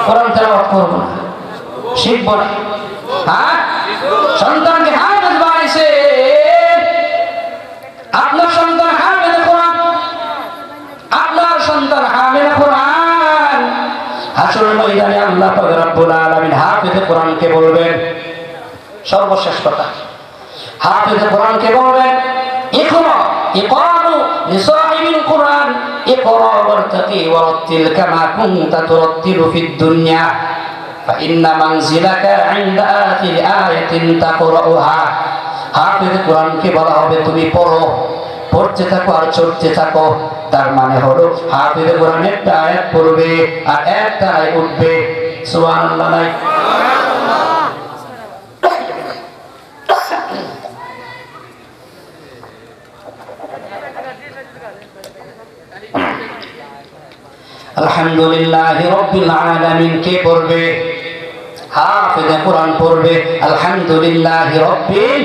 কোরআন তেলাওয়াত করব না, শিখব না। হ্যাঁ, সন্তানকে হাফেজ বানাইছে, আপনার সন্তান হাফেজ কোরআন, আপনার সন্তান হাফেজ কোরআন। হাশরের ময়দানে আল্লাহ পাক রব্বুল আলামিন হাফেজ কোরআনকে বলবেন, সর্বশেষ কথা, হাফেজ কোরআনকে বলবেন ইকরা ইকরাউ লিসাহিবিল কোরআন ইকরা ওয়ারতাকি ওয়ারাতিল কামা কুনতা তুরাতিলু ফিদ দুনিয়া ফাইন্না মানজিলাকা ইনদা আখিরি আয়াতিন তাকরাউহা। হাফেজ কোরআনকে বলা হবে তুমি পড়ো, পড়তে থাকো আর চলতে থাকো। তার মানে হলো হাফেজ কোরআন একটা আয়াত পড়বে আর একটা আয়াত উঠবে। সুবহানাল্লাহ নাই? আলহামদুলিল্লাহি রাব্বিল আলামিন কে পড়বে? হাফেজ কোরআন পড়বে আলহামদুলিল্লাহি রাব্বিল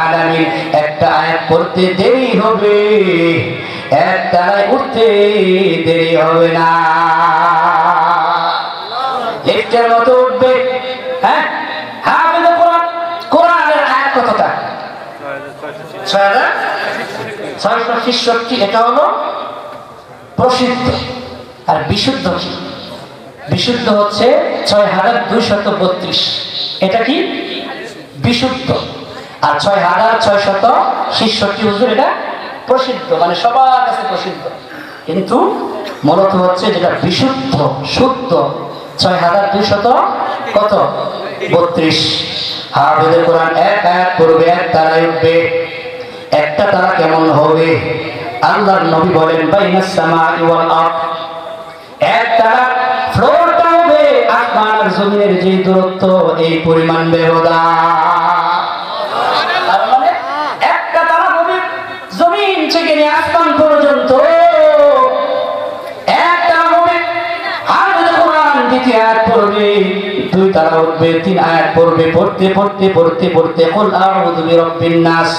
আলামিন। একটা আয়াত পড়তে দেরি হবে, একটা আয়াত উঠতে দেরি হবে না, লিফটের মতো উঠবে। হ্যাঁ, হাফেজ কোরআন, কোরআনের আয়াত কতটা? 6666। এটা হলো প্রসিদ্ধ। আর বিশুদ্ধ কি? বিশুদ্ধ হচ্ছে 6232। এটা কি বিশুদ্ধ। আর 6666 হুজুর এটা প্রসিদ্ধ, মানে সবার কাছে প্রসিদ্ধ। কিন্তু মূলত হচ্ছে যেটা বিশুদ্ধ শুদ্ধ 6232। হাফেজ কোরআন এক আয়াত পড়বে, এক তারায় উঠবে। একটা তারা কেমন হবে? আল্লাহর নবী বলেন বাইনাস সামাই ওয়াল আরদ, এক তারা ফ্লোরটা হবে আসমান আর জমিনের যে দূরত্ব এই পরিমাণ ব্যবধান। তার মানে একটা তারা হবে জমিন থেকে নিয়ে আসমান পর্যন্ত, এক তারা হবে। হাফেজ কোরআন দ্বিতীয় আয়াত পড়বে, দুই তারা উঠবে, তিন আয়াত পড়বে। পড়তে পড়তে পড়তে পড়তে কুল আউযু বিরাব্বিন নাস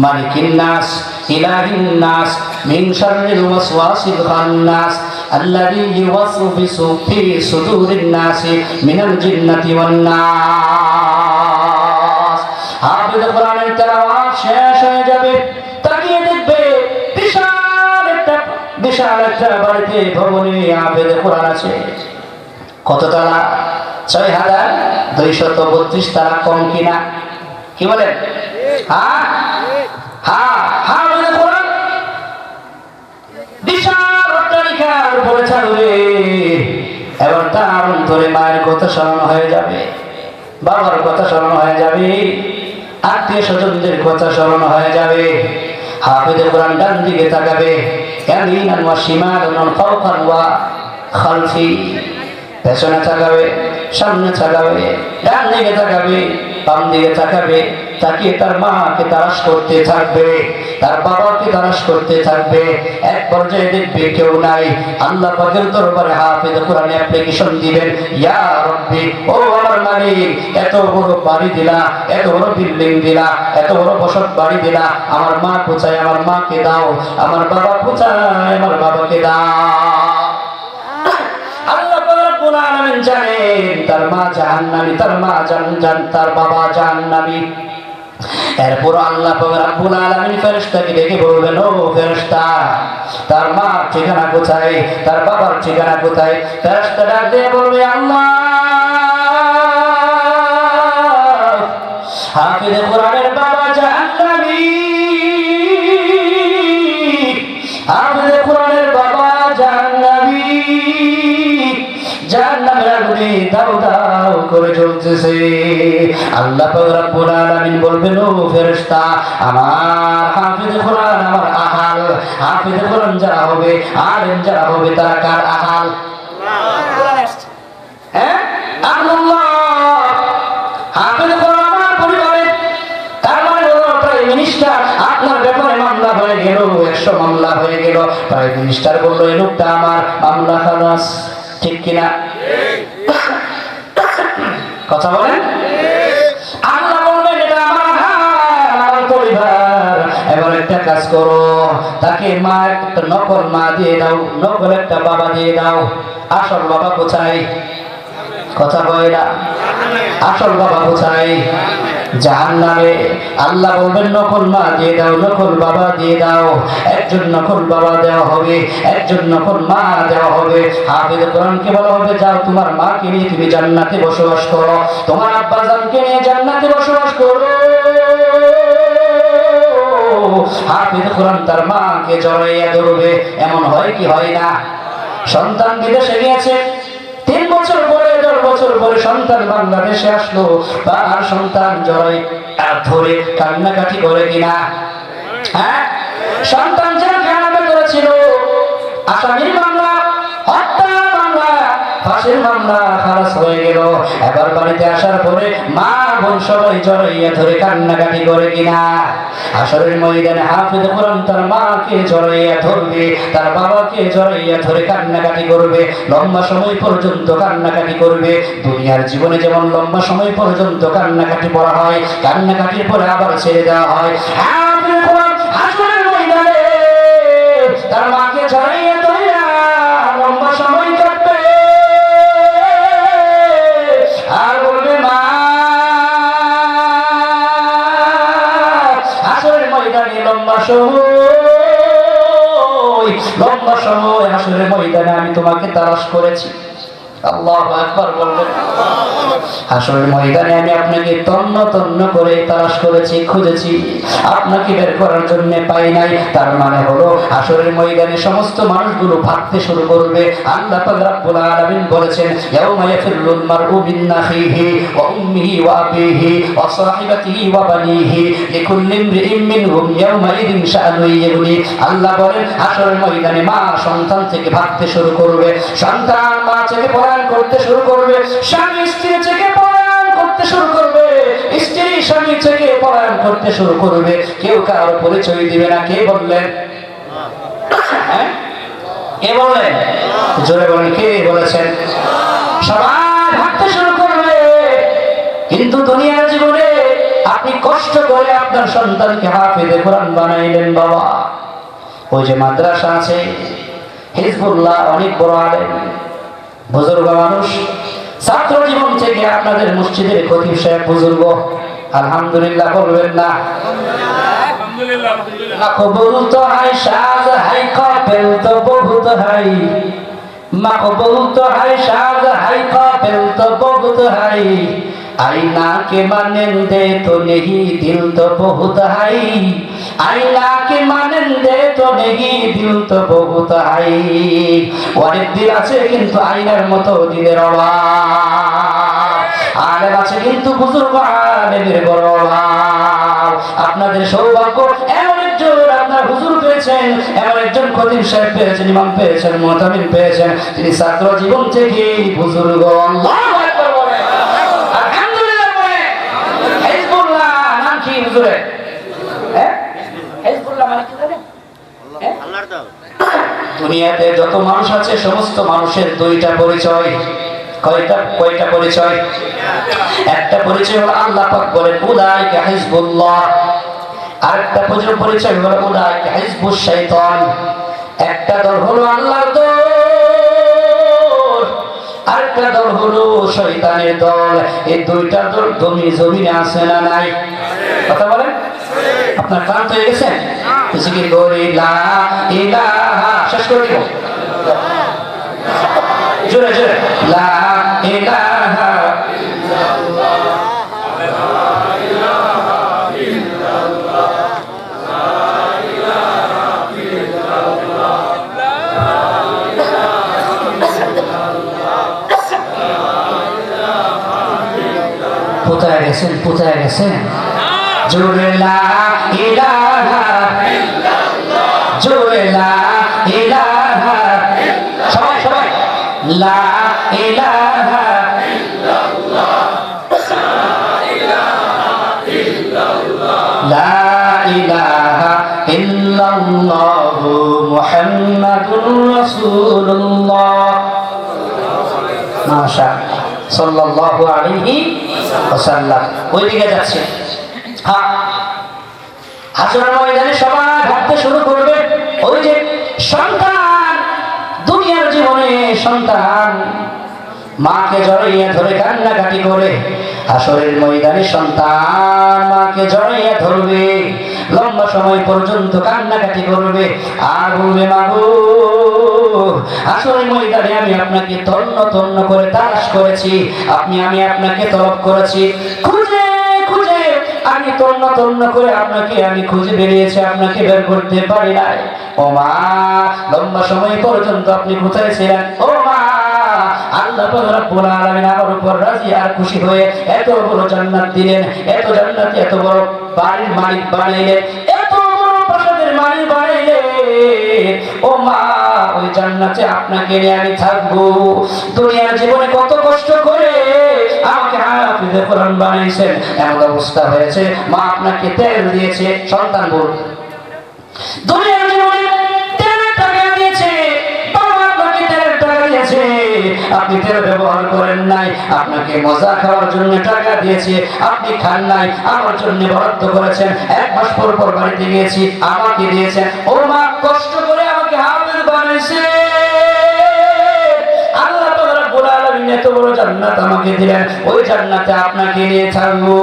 মালিকিন নাস ইলাহিন নাস মিন শাররিল ওয়াসওয়াসিল খান্নাস আল্লাযী ইউওয়াসওয়িসু ফি সুদুরিন নাসি মিনাল জিন্নাতি ওয়ান নাস। হাফেজ কোরআনের তেলাওয়াত শেষ হয়ে যাবে, তাকিয়ে দেখবে বিশাল একটা বাড়িতে ভবনে হাফেজ কোরআন আছে। কত তালা? 6232 তারা। কম কিনা? কি বলেন? হ্যাঁ হ্যাঁ, হাফেজ কোরআন বিশাল অট্টালিকার উপরে ছাড়বে। এবার তার অন্তরে মায়ের কথা স্মরণ হয়ে যাবে, বাবার কথা স্মরণ হয়ে যাবে, আত্মীয় স্বজনদের কথা স্মরণ হয়ে যাবে। হাফেজ কোরআন ডান দিকে তাকাবে, ইয়ামিনান ওয়া শিমালান ওয়া ফাওকান ওয়া খালফি, পেছনে তাকাবে, সামনে তাকাবে, ডান দিকে তাকাবে, বাম দিকে তাকাবে। তাকিয়ে তার মাকে তালাশ করতে থাকবে, তার বাবাকে তালাশ করতে থাকবে। এক পর্যায়ে দেখবে কেউ নাই। আল্লাহ পাকের দরবারে হাফেজ কোরআন অ্যাপ্লিকেশন দিবেন, ইয়া রব্বি, ও আমার মালিক, এত বড় বাড়ি দিলা, এত বড় বিল্ডিং দিলা, এত বড় বসত বাড়ি দিলা, আমার মা কোথায়? আমার মাকে দাও। আমার বাবা কোথায়? আমার বাবাকে দাও। আল্লাহ রাব্বুল আলামিন জানেন তার মা জাহান্নামী, তার মা তার বাবা জাহান্নামী। এরপর আল্লাহ রাব্বুল আলামিন ফেরেশতাকে ডেকে বলবেন, ও ফেরেশতা, তার মা ঠিকানা কোথায়? তার বাবার ঠিকানা কোথায়? ফেরেশতা ডাক দিয়ে বলবে, আল্লাহ, হাফেজ কোরআনের বাবা জাহান্নামী, হাফেজ কোরআনের বাবা জাহান্নামী, জাহান্নামের আগুনে দাউ দাউ করে জ্বলতেছে। আল্লাহ পাক রব্বুল আলামিন বলবেন, ও ফেরেশতা, আমার হাফেজ কোরআন, আমার আহাল, হাফেজ কোরআন যারা হবে, আলেম যারা হবে, তারা কার আহাল? হ্যাঁ, আল্লাহ। হাফেজ কোরআন আমার পরিবারে, তার মানে হলো প্রাইম মিনিস্টার আপনার ব্যাপারে মামলা হয়ে গেল, 100 মামলা হয়ে গেল। প্রাইম মিনিস্টার বললো, এই লোকটা আমার, মামলা খালাস। ঠিক কিনা? কথা বলেন। আল্লাহ বলবেন, এটা আমার পরিবার। এবার একটা কাজ করো, তাকে মা, একটা নকল মা দিয়ে দাও, নকল একটা বাবা দিয়ে দাও। আসল বাবা কোথায়? কথা বলে না। আসল বাবা কোথায়? জাহান্নামে। আল্লাহ বলবেন, নকল মা দিয়ে দাও, নকল বাবা দিয়ে দাও। একজন নকল বাবা দেওয়া হবে, একজন নকল মা দেওয়া হবে। হাফেজ কোরআনকে বলা হবে, যাও তোমার মাকে নিয়ে তুমি জান্নাতে বসবাস করো, তোমার আব্বা জানকে নিয়ে জান্নাতে বসবাস কোরআন তার মাকে জড়াইয়া ধরবে। এমন হয় কি হয় না? সন্তান বিদেশে গিয়েছে, 3 বছর পরে 10 বছর পরে সন্তান বাংলাদেশে আসলো, তার সন্তান জড়াই ধরে কান্নাকাটি করে কিনা? হ্যাঁ, সন্তান যেন কান্না করেছিল। আসামির মামলা, হত্যা মামলা, ফাঁসির মামলা খালাস হয়ে গেল। এবার বাড়িতে আসার পরে মা বোন সবাই জড়াইয়া ধরে কান্নাকাটি করে কিনা? হাশরের ময়দানে হাফেজ কোরআন তার মাকে জড়াইয়া ধরবে, তার বাবাকে জড়াইয়া ধরে কান্নাকাটি করবে, লম্বা সময় পর্যন্ত কান্নাকাটি করবে। দুনিয়ার জীবনে যেমন লম্বা সময় পর্যন্ত কান্নাকাটি করা হয়, কান্নাকাটির পরে আবার ছেড়ে দেওয়া হয়, হাফেজ কোরআন হাশরের ময়দানে তার মাকে জড়াইয়া ধরে লম্বা সময় কাটবে আর বলবে, মা হাশরের ময়দানে লম্বা সময় হাশরের ময়দানে আমি তোমাকে তালাশ করেছি। আল্লাহু আকবার বলবেন। হাশরের ময়দানে আমি আপনাকে তন্ন তন্ন করে তালাশ করেছি, খুঁজেছি, আপনাকে বের করার জন্য পাই নাই। তার মানে হলো হাশরের ময়দানে সমস্ত মানুষগুলো ভাবতে শুরু করবে। আল্লাহ পাক রব্বুল আলামিন বলেছেন, ইয়াউমা ইয়াফিরুল মারউ মিন আখিহি ওয়া উম্মিহি ওয়া আবিহি ওয়া সাহিবাতিহি ওয়া বানিহি লিকুল্লি ইমরিইন মিনহুম ইয়াউমা ইযিন শাআনুন ইগনি। আল্লাহ বলেন, হাশরের ময়দানে মা সন্তান থেকে ভাবতে শুরু করবে, সন্তান মা থেকে করতে শুরু করবে, স্বামী স্ত্রী থেকে পলায়ন করতে শুরু করবে, স্ত্রী স্বামী থেকে পলায়ন করতে শুরু করবে। কেউ কারো পরিচয় দিবে না। কে বললেন? কে বললেন? জোরে বলেন, কে বলেছেন? সবাই ভাবতে শুরু করবে। কিন্তু দুনিয়ার জীবনে আপনি কষ্ট করে আপনার সন্তানকে হাফেজে কোরআন বানাইলেন বাবা। ওই যে মাদ্রাসা আছে হিজবুল্লাহ, অনেক বড় আলেম, বুজুর্গ মানুষ, ছাত্র জীবন থেকে আপনাদের মসজিদের খতিব সাহেব বুজুর্গ, আলহামদুলিল্লাহ বলবেন না? মাকবুল তো হাই সাজ হাই কাপেল তো বহুত হাই, মাকবুল তো হাই সাজ হাই কাপেল তো বহুত হাই, आईना के मानंदे तो नहीं दिल तो बहुत हाई, आईना के मानंदे तो नहीं दिल तो बहुत हाई। অনেক দিল আছে কিন্তু আয়নার মতো দিলের অভাব, আলেম আছে কিন্তু বুজুর্গ আলেমের বড় অভাব। আপনাদের সৌভাগ্য এমন একজন আপনার হুজুর পেয়েছেন, এমন একজন খতিব সাহেব পেয়েছেন, ইমাম পেয়েছেন, মুতামিম পেয়েছেন, তিনি ছাত্র জীবন থেকে বুজুর্গ। আল্লাহু আকবার বলেন, আলহামদুলিল্লাহ বলেন। হিজবুল্লাহ নাম কি হুজুরের? হিজবুল্লাহ মানে কি জানেন? আল্লাহর দাও। দুনিয়াতে যত মানুষ আছে সমস্ত মানুষের দুইটা পরিচয়। কয়টা পরিচয়? একটা পরিচয় হলো আল্লাহ পাক বলেন উলাইকা হিজবুল্লাহ, আরেকটা পরিচয় হলো উলাইকা হিজবুশ শাইতান। একটা দল হলো আল্লাহর দল, আরেকটা দল হলো শয়তানের দল। এই দুইটা দল জমিনে আছে না নাই? কথা বলেন। আপনার ক্লান্ত হয়ে গেছেন? জিকির করি লা ইলাহা, শেষ করে দিব জোরে জোরে, লা ইলাহা ইল্লাল্লাহ, লা ইলাহা ইল্লাল্লাহ, লা ইলাহা ইল্লাল্লাহ, লা ইলাহা ইল্লাল্লাহ, লা ইলাহা। কোথায় গেছেন? কোথায় গেছেন? জোরে লা ইলাহা ইল্লাল্লাহ, জোরে লা ইলাহা ইল্লাল্লাহ, সবাই সবাই লা ইলাহা ইল্লাল্লাহ, লা ইলাহা ইল্লাল্লাহ মুহাম্মাদুর রাসূলুল্লাহ। মাশাআল্লাহ, সাল্লাল্লাহু আলাইহি ওয়াসাল্লাম। ওইদিকে যাচ্ছে। হ্যাঁ, হাশরের ময়দানে সবাই ভাবতে শুরু করবে। ওই যে সন্তান, দুনিয়ার জীবনে সন্তান মাকে জড়াইয়া ধরে কান্নাকাটি করে, হাশরের ময়দানে সন্তান মাকে জড়াইয়া ধরবে, লম্বা সময় পর্যন্ত কান্নাকাটি করবে আর বলবে, মাগো হাশরের ময়দানে আমি আপনাকে তন্ন তন্ন করে তালাশ করেছি, আমি আপনাকে তলব করেছি, খুঁজে খুঁজে আমি তো তন্ন তন্ন করে আপনাকে আমি খুঁজে বেরিয়েছি, আপনাকে বের করতে পারি নাই। ও মা, লম্বা সময় পর্যন্ত আপনি কোথায় ছিলেন? ও মা, আল্লাহ পাক রব্বুল আলামিন আমার উপর রাজি আর খুশি হয়ে এত বড় জান্নাত দিলেন, এত জান্নাত, এত বড় বাড়ির মালিক বানাইলেন, এত বড় প্রাসাদের মালিক বানাইলেন। ও মা, ওই জান্নাতে আপনাকে নিয়ে আমি থাকবো। দুনিয়ার জীবনে কত কষ্ট করে আমাকে হাফেজে কোরআন বানাইছেন, এমন অবস্থা হয়েছে মা আপনাকে তেল দিয়েছে। সন্তান বল, দুনিয়ার জীবনে তেলের টাকা দিয়েছে, বাবা আপনাকে তেলের টাকা দিয়েছে, আপনি তেল ব্যবহার করেন নাই। আপনাকে মজা খাওয়ার জন্য টাকা দিয়েছে, আপনি খান নাই, আমার জন্য বরাদ্দ করেছেন। 1 মাস পর পর বাড়িতে গিয়েছি, আমাকে দিয়েছেন। ও মা, কষ্ট করে আমাকে হাফেজ বানাইছে। আল্লাহ পাক রব্বুল আলামিন এত বড় জান্নাত আমাকে দিলেন, ওই জান্নাতে আপনাকে নিয়ে থাকবো।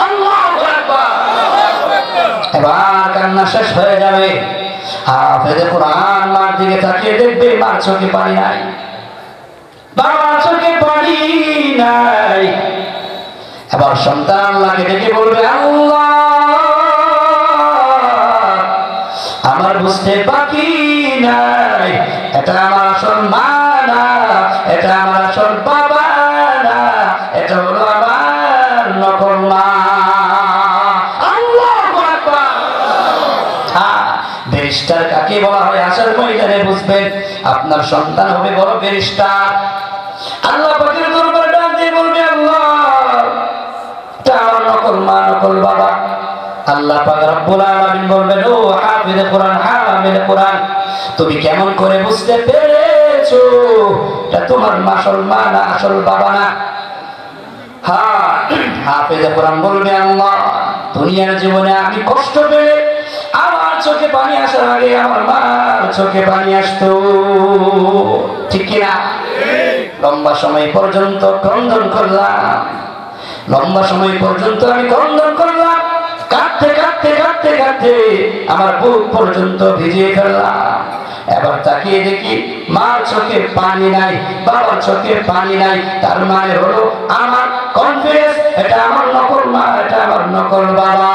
আল্লাহু আকবার। এবার কান্না শেষ হয়ে যাবে। হাফেজে কোরআন মার দিকে তাকিয়ে দেখবে মার চোখে পানি নাই, বাবার চোখে পানি নাই। এবার সন্তান আল্লাহকে ডেকে বলবে, আল্লাহ, আমার বুঝতে বাকি নাই, এটা আমার আসল মা না, এটা আমার আসল বাবা না, এটা হলো আমার নকল মা। ব্যারিস্টার কাকে বলা হয় আসার ময়দানে বুঝবেন। আপনার সন্তান হবে বড় ব্যারিস্টার। আল্লাহ পাকের দরবারে ডাক দিয়ে বলবে, আল্লাহ, এটা আমার নকল মা, নকল বাবা। আল্লাহ পাক রব্বুল আলামিন বলবেন, ও হাফেজে কোরআন, হামিলে কোরআন, তুমি কেমন করে বুঝতে পেরেছো এটা তোমার আসল মা না, আসল বাবা না? হ্যাঁ, হাফেজে কোরআন বলবে, আল্লাহ, দুনিয়ার জীবনে আমি কষ্ট পেলে আমার চোখে পানি আসার আগে আমার মার চোখে পানি আসতো, ঠিক কিনা? লম্বা সময় পর্যন্ত ক্রন্দন করলাম, লম্বা সময় পর্যন্ত আমি ক্রন্দন করলাম, কাঁদতে কাঁদতে কাঁদতে কাঁদতে আমার বুক পর্যন্ত ভিজিয়ে ফেললাম। এবার তাকিয়ে দেখি মার চোখে পানি নাই, বাবার চোখে পানি নাই। তার মানে হলো আমার কনফিডেন্স, এটা আমার নকল মা, এটা আমার নকল বাবা।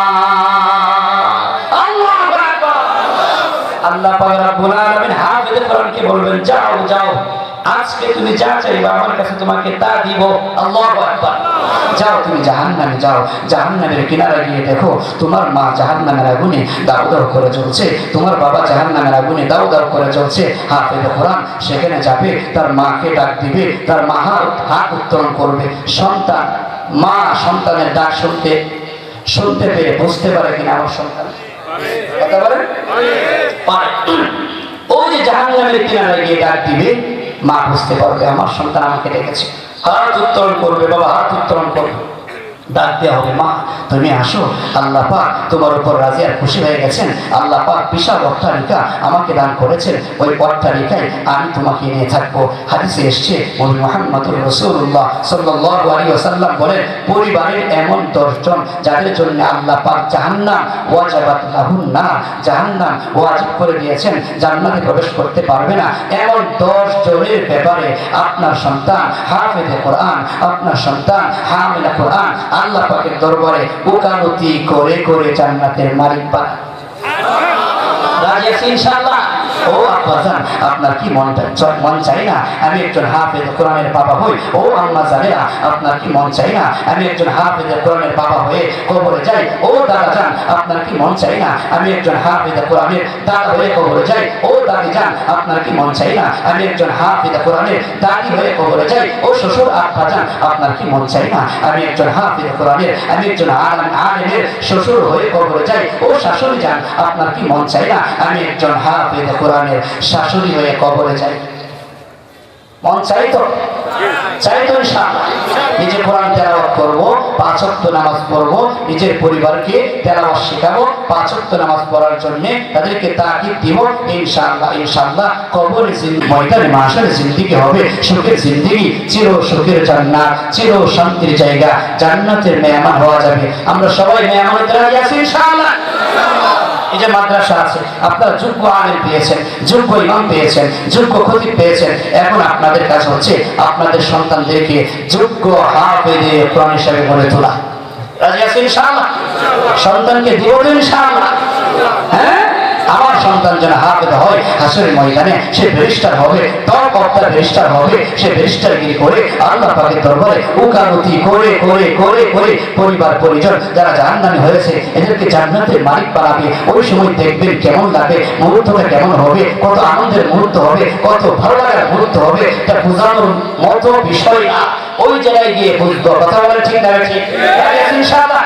আল্লাহ পাক রব্বুল আলামিন হাফেজে কোরআনকে বলবেন, যাও যাও, আজকে তুমি যা চাইবা আমার কাছে তোমাকে তা দিব। আল্লাহু আকবার। যাও, তুমি জাহান্নামে যাও, জাহান্নামের কিনারে গিয়ে দেখো তোমার মা জাহান্নামের আগুনে দাউ দাউ করে জ্বলছে, তোমার বাবা জাহান্নামের আগুনে দাউ দাউ করে জ্বলছে। হাফেজে কোরআন সেখানে যাবে, তার মাকে ডাক দিবে, তার মা হাত উত্তোলন করবে। সন্তান, মা সন্তানের ডাক শুনতে পেয়ে বুঝতে পারে কিনা আমার সন্তান? কথা বলেন, পারে। ওই যে জাহান্নামের কিনারে গিয়ে ডাক দিবে, মা বুঝতে পারবে আমার সন্তান আমাকে ডেকেছে। হাত উত্তোলন করবে, বাবা হাত উত্তোলন করবে, ডাক দেওয়া হবে, মা তুমি আসো, আল্লাহ পাক তোমার উপর রাজি আর খুশি হয়ে গেছেন। আল্লাহ পাক বিশাল অট্টালিকা আমাকে দান করেছেন, ওই অট্টালিকায় আমি তোমাকে নিয়ে থাকবো। হাদিসে এসছে, নবী মুহাম্মদুর রাসূলুল্লাহ সাল্লাল্লাহু আলাইহি ওয়াসাল্লাম বলেন, পরিবারের এমন 10 জন যাদের জন্য আল্লাহ পাক জাহান্নাম ওয়াজাবাত লাহুন নার, জাহান্নাম ওয়াজিব করে দিয়েছেন, জান্নাতে প্রবেশ করতে পারবে না, এমন 10 জনের ব্যাপারে আপনার সন্তান হাফেজে কোরআন, আপনার সন্তান হামিলা কোরআন আল্লাহ পাকের দরবারে ওকালতি করে করে জান্নাতের মালিক বানায়। রাজি আছি ইনশাআল্লাহ? ও আব্বাজান, আপনার কি মন চাই না আমি একজন হাফেজ কোরআনের বাবা হই? ও আম্মা জানেরা, আপনার কি মন চাই না আমি একজন হাফেজ কোরআনের বাবা হয়ে কবরে যাই? ও দাদা জান, আপনার কি মন চাই না আমি একজন হাফেজ কোরআনের দাদা হয়ে কবরে যাই? ও দাদি জান, আপনার কি মন চাই না আমি একজন হাফেজ কোরআনের দাদি হয়ে কবরে যাই? ও শ্বশুর আব্বা জান, আপনার কি মন চাই না আমি একজন হাফেজ কোরআনের, আমি একজন আলেমের শ্বশুর হয়ে কবরে যাই? ও শাশুড়ি জান, আপনার কি মন চাই না আমি একজন হাফেজ কোরআনের শাশুড়ি হয়ে কবরে যাই? মন চাই তো? চাই তো ইনশাআল্লাহ। নিজে কোরআন তেলাওয়াত করব, 5 ওয়াক্ত নামাজ পড়ব, নিজের পরিবারকে তেলাওয়াত শেখাবো, 5 ওয়াক্ত নামাজ পড়ার জন্য তাদেরকে তাকিদ দিব। ইনশাআল্লাহ ইনশাআল্লাহ কবরে ময়দানে মাশার জিন্দেগি হবে সুখের জিন্দেগি, চির সুখের জান্নাত, চির শান্তির জায়গা, জান্নাতের মেহমান হওয়া যাবে। আমরা সবাই মেহমানের রাজি আছি ইনশাআল্লাহ। এই যে মাদ্রাসা আছে, আপনারা যোগ্য আলেম পেয়েছেন, যোগ্য ইমাম পেয়েছেন, যোগ্য খতিব পেয়েছেন, এখন আপনাদের কাজ হচ্ছে আপনাদের সন্তানদেরকে যোগ্য হাফেজে কোরআন হিসেবে গড়ে তোলা। রাজি আছি ইনশাআল্লাহ? সন্তানকে দিব তো ইনশাআল্লাহ? হ্যাঁ, আমার সন্তান যেন হাফেজ হয়, হাসরের ময়দানে সে ব্যারিস্টার হবে, তর্ককর্তা ব্যারিস্টার হবে, সে ব্যারিস্টারগিরি করে আল্লাহ পাকের দরবারে উকালতি করে করে করে করে পরিবার পরিজন যারা জাহান্নামী হয়েছে এদেরকে জান্নাতের মালিক বানাবে। ওই সময় দেখবেন কেমন লাগে, মুহূর্তটা কেমন হবে, কত আনন্দের মুহূর্ত হবে, কত ভালো লাগার মুহূর্ত হবে, এটা বোঝানোর মতো বিষয় না। ওই জায়গায় গিয়ে বুঝবো। কথা বলে ঠিক না ঠিক? ইনশাআল্লাহ।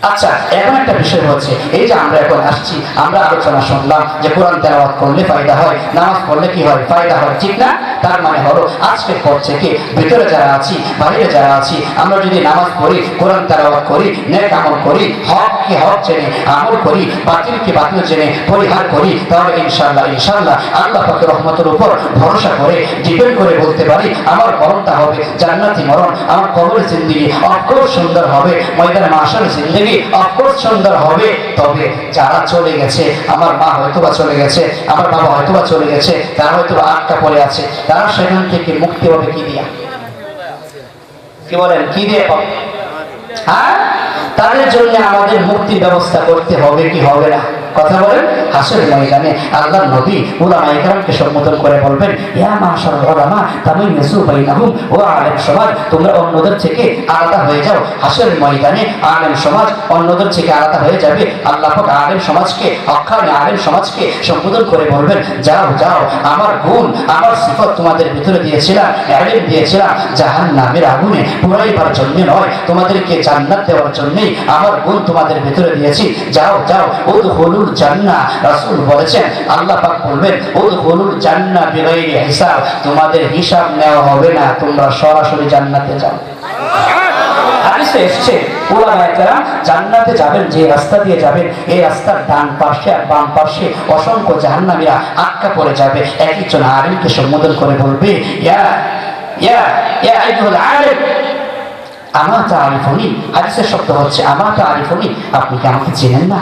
আচ্ছা, এখন একটা বিষয় হচ্ছে এই যে আমরা এখন আসছি, আমরা আলোচনা শুনলাম যে কোরআন তেলাওয়াত করলে ফায়দা হয়, নামাজ পড়লে কি হয়, ফায়দা হয়, ঠিক না? তার মানে হলো আজকের পর থেকে ভিতরে যারা আছি বাইরে যারা আছি আমরা যদি নামাজ পড়ি, কোরআন তেলাওয়াত করি, নেক আমল করি, হক কি হক জেনে আমল করি, বাতিল কি বাতিল জেনে পরিহার করি, তাহলে ইনশাআল্লাহ ইনশাআল্লাহ আল্লাহ পাকের রহমতের উপর ভরসা করে ডিপেন্ড করে বলতে পারি আমার মরণটা হবে জান্নাতি মরণ। আমার কবরের জিন্দেগি অফকোর্স সুন্দর হবে, ময়দানে মাশারের জিন্দেগি অফকোর্স সুন্দর হবে। তবে যারা চলে গেছে, আমার মা হয়তোবা চলে গেছে, আমার বাবা হয়তোবা চলে গেছে, তারা হয়তোবা আটকা পড়ে আছে, তারা সেখান থেকে মুক্তি হবে কি দিয়া? কি বলেন, কি দিয়ে পাবে? হ্যাঁ, তাদের জন্য আমাদের মুক্তির ব্যবস্থা করতে হবে কি হবে না? কথা বলেন। হাসরের ময়দানে আল্লাহর নবী উলামায়ে কেরামকে সম্বোধন করে বলবেন, ইয়া মাশাআল উলামা তামাইয়াজু বাইনাহুম, ও আলেম সমাজ তোমরা অন্যদের থেকে আলাদা হয়ে যাও। হাসরের ময়দানে আলেম সমাজ অন্যদের থেকে আলাদা হয়ে যাবে। আল্লাহ পাক আলেম সমাজকে, হক্কানি আলেম সমাজকে সম্বোধন করে বলবেন, যাও যাও, আমার গুণ আমার সিফত তোমাদের ভিতরে দিয়েছিলাম, ইলম দিয়েছিলাম জাহান্নামের আগুনে পুরাইবার জন্য নয়, তোমাদেরকে জান্নাত দেওয়ার জন্যই আমার গুণ তোমাদের ভিতরে দিয়েছি। যাও যাও, উদখুলুল জান্নাহ। রাসূল বলেছেন, আল্লাহ পাক বলবেন, উদখুলুল জান্নাহ বিগাইরি হিসাব, তোমাদের হিসাব নেওয়া হবে না, তোমরা সরাসরি জান্নাতে যাও। হাদিসে এসেছে উলামায়ে কেরাম জান্নাতে যাবেন যে রাস্তা দিয়ে যাবেন, এই রাস্তার ডান পাশে আর বাম পাশে অসংখ্য জাহান্নামীরা আটকা পড়ে যাবে। একজন আলেমকে সম্বোধন করে বলবে, ইয়া ইয়া ইয়া আইয়ুহাল আলিম আমা তাআরিফুনি। হাদিসের শব্দ হচ্ছে আমা তাআরিফুনি, আপনি কি আমাকে চেনেন না?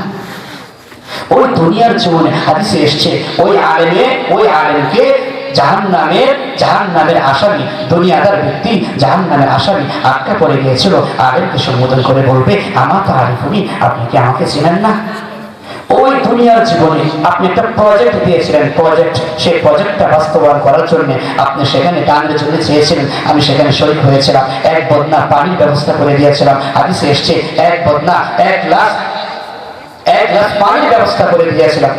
ওই দুনিয়ার জীবনে হাদিসে এসেছে ওই আলেমকে জাহান্নামের আসামি, দুনিয়াদার ব্যক্তি জাহান্নামের আসামি আটকা পড়ে গিয়েছিল। আলেমকে সম্বোধন করে বলবে, আমা তাআরিফুনি, আপনি কি আমাকে চেনেন না? ওই দুনিয়ার জীবনে আপনি একটা প্রজেক্ট দিয়েছিলেন, প্রজেক্ট, সেই প্রজেক্টটা বাস্তবায়ন করার জন্য আপনি সেখানে দানের জন্য চেয়েছিলেন, আমি সেখানে শরীক হয়েছিলাম, এক বদনা পানির ব্যবস্থা করে দিয়েছিলাম। হাদিসে এসেছে এক বদনা এক গ্লাস পানির ব্যবস্থা করে দিয়েছিলাম।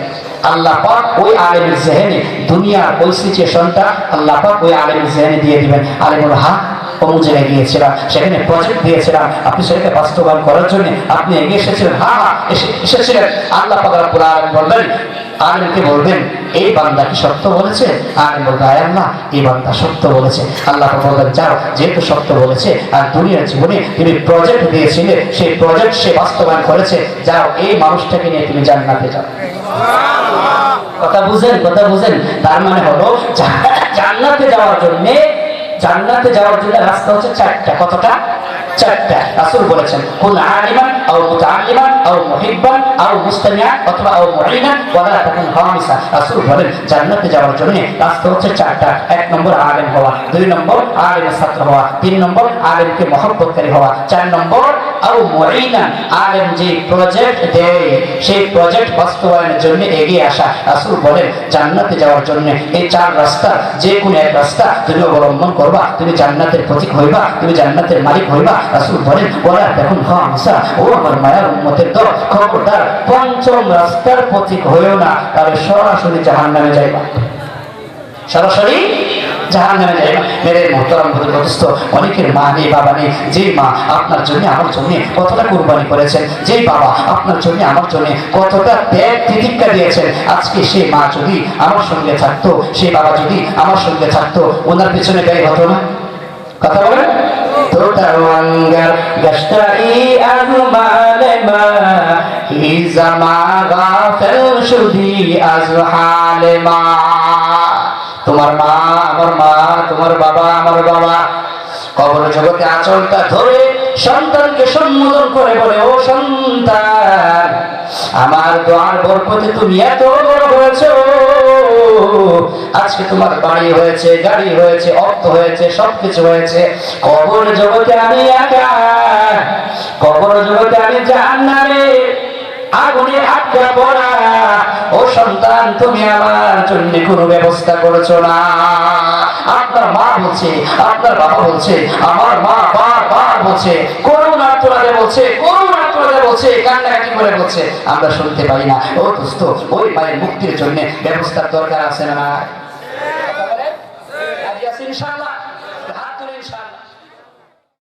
আল্লাহ পাক ওই আলেমের জেহেনে দুনিয়ার ওই সিচুয়েশনটা আল্লাহ পাক ওই আলেমের জেহেনে দিয়ে দিবেন। আলেম বলল, হ্যাঁ অমুক জায়গায় গিয়েছিলাম, সেখানে প্রজেক্ট দিয়েছিলাম, আপনি সেটাকে বাস্তবায়ন করার জন্য আপনি এগিয়ে এসেছিলেন, হ্যাঁ এসেছিলেন। আল্লাহ পাক রব্বুল আলামিন বলবেন, আলেমকে বলবেন, এই বান্দা কি সত্য বলেছে? আলেম বলবে, আয় আল্লাহ, এই বান্দা সত্য বলেছে। আল্লাহ পাক বলবেন, যাও, যেহেতু সত্য বলেছে আর দুনিয়ার জীবনে তুমি প্রজেক্ট দিয়েছিলে, সেই প্রজেক্ট সে বাস্তবায়ন করেছে, যাও এই মানুষটাকে নিয়ে তুমি জান্নাতে যাও। কথা বুঝেন? তার মানে হলো জান্নাতে যাওয়ার জন্য রাস্তা হচ্ছে চারটা। কতটা? চারটা। রাসূল বলেছেন, কুন আলিমান আও মুতাআল্লিমান আও মুহিব্বান আও মুস্তামিআন অথবা আও মুঈনান ওয়ালা তাকুন খামিসা। রাসূল বলেন জান্নাতে যাওয়ার জন্য রাস্তা হচ্ছে চারটা। এক নম্বর আলেম হওয়া, দুই নম্বর আলেমের ছাত্র হওয়া, তিন নম্বর আলেমকে মহব্বতকারী হওয়া, চার নম্বর আও মুঈনান, আলেম যে প্রজেক্ট দেয় সেই প্রজেক্ট বাস্তবায়নের জন্য এগিয়ে আসা। রাসূল বলেন জান্নাতে যাওয়ার জন্য এই চার রাস্তা যে কোনো এক রাস্তা তুমি অবলম্বন করবা, তুমি জান্নাতের প্রতীক হইবা, তুমি জান্নাতের মালিক হইবা। রাসূল বলেন, ওয়ালা তাকুন খামিসা, ও আমার মায়ার উম্মতের দল, খবরদার পঞ্চম রাস্তার প্রতীক হইও না, তাহলে সরাসরি জাহান্নামে যাইবা, সরাসরি জাহান্নামে যাইবা। মেরে মোহতারাম বুজুর্গস্থ, অনেকের মা নেই, বাবা নেই। যে মা আপনার জন্য আমার জন্য কতটা কুরবানি করেছেন, যে বাবা আপনার জন্য আমার জন্য কতটা ত্যাগ তিতিক্ষা দিয়েছেন, আজকে সেই মা যদি আমার সঙ্গে থাকতো, সেই বাবা যদি আমার সঙ্গে থাকতো, ওনার পিছনে ব্যয় হতো না? কথা বলেন। Tutawangar gastai azmalema hizama gafel shudi azhalema। তোমার মা আমার মা, তোমার বাবা আমার বাবা কবর জগতে আঁচলটা ধরে সন্তানকে সম্বোধন করে বলে, ও সন্তান, আমার দোয়ার বরকতে তুমি এত বড় হয়েছো, আজকে তোমার বাড়ি হয়েছে, গাড়ি হয়েছে, অর্থ হয়েছে, সবকিছু হয়েছে, কবর জগতে আমি একা, কবর জগতে আমি জাহান্নামে আগুনে আটকা পড়া। ও সন্তান, তুমি আমার জন্য কোনো ব্যবস্থা করেছো না। আপনার মা বলছে, আপনার বাবা বলছে, আমার মা বারবার বলছে, করুণা তোলাতে বলছে, করুণা তোলাতে বলছে, কান্নাকাটি করে বলছে, আমরা শুনতে পাই না। ও দোস্ত, ওই মায়ের মুক্তির জন্য ব্যবস্থার দরকার আছে না? ইনশাআল্লাহ।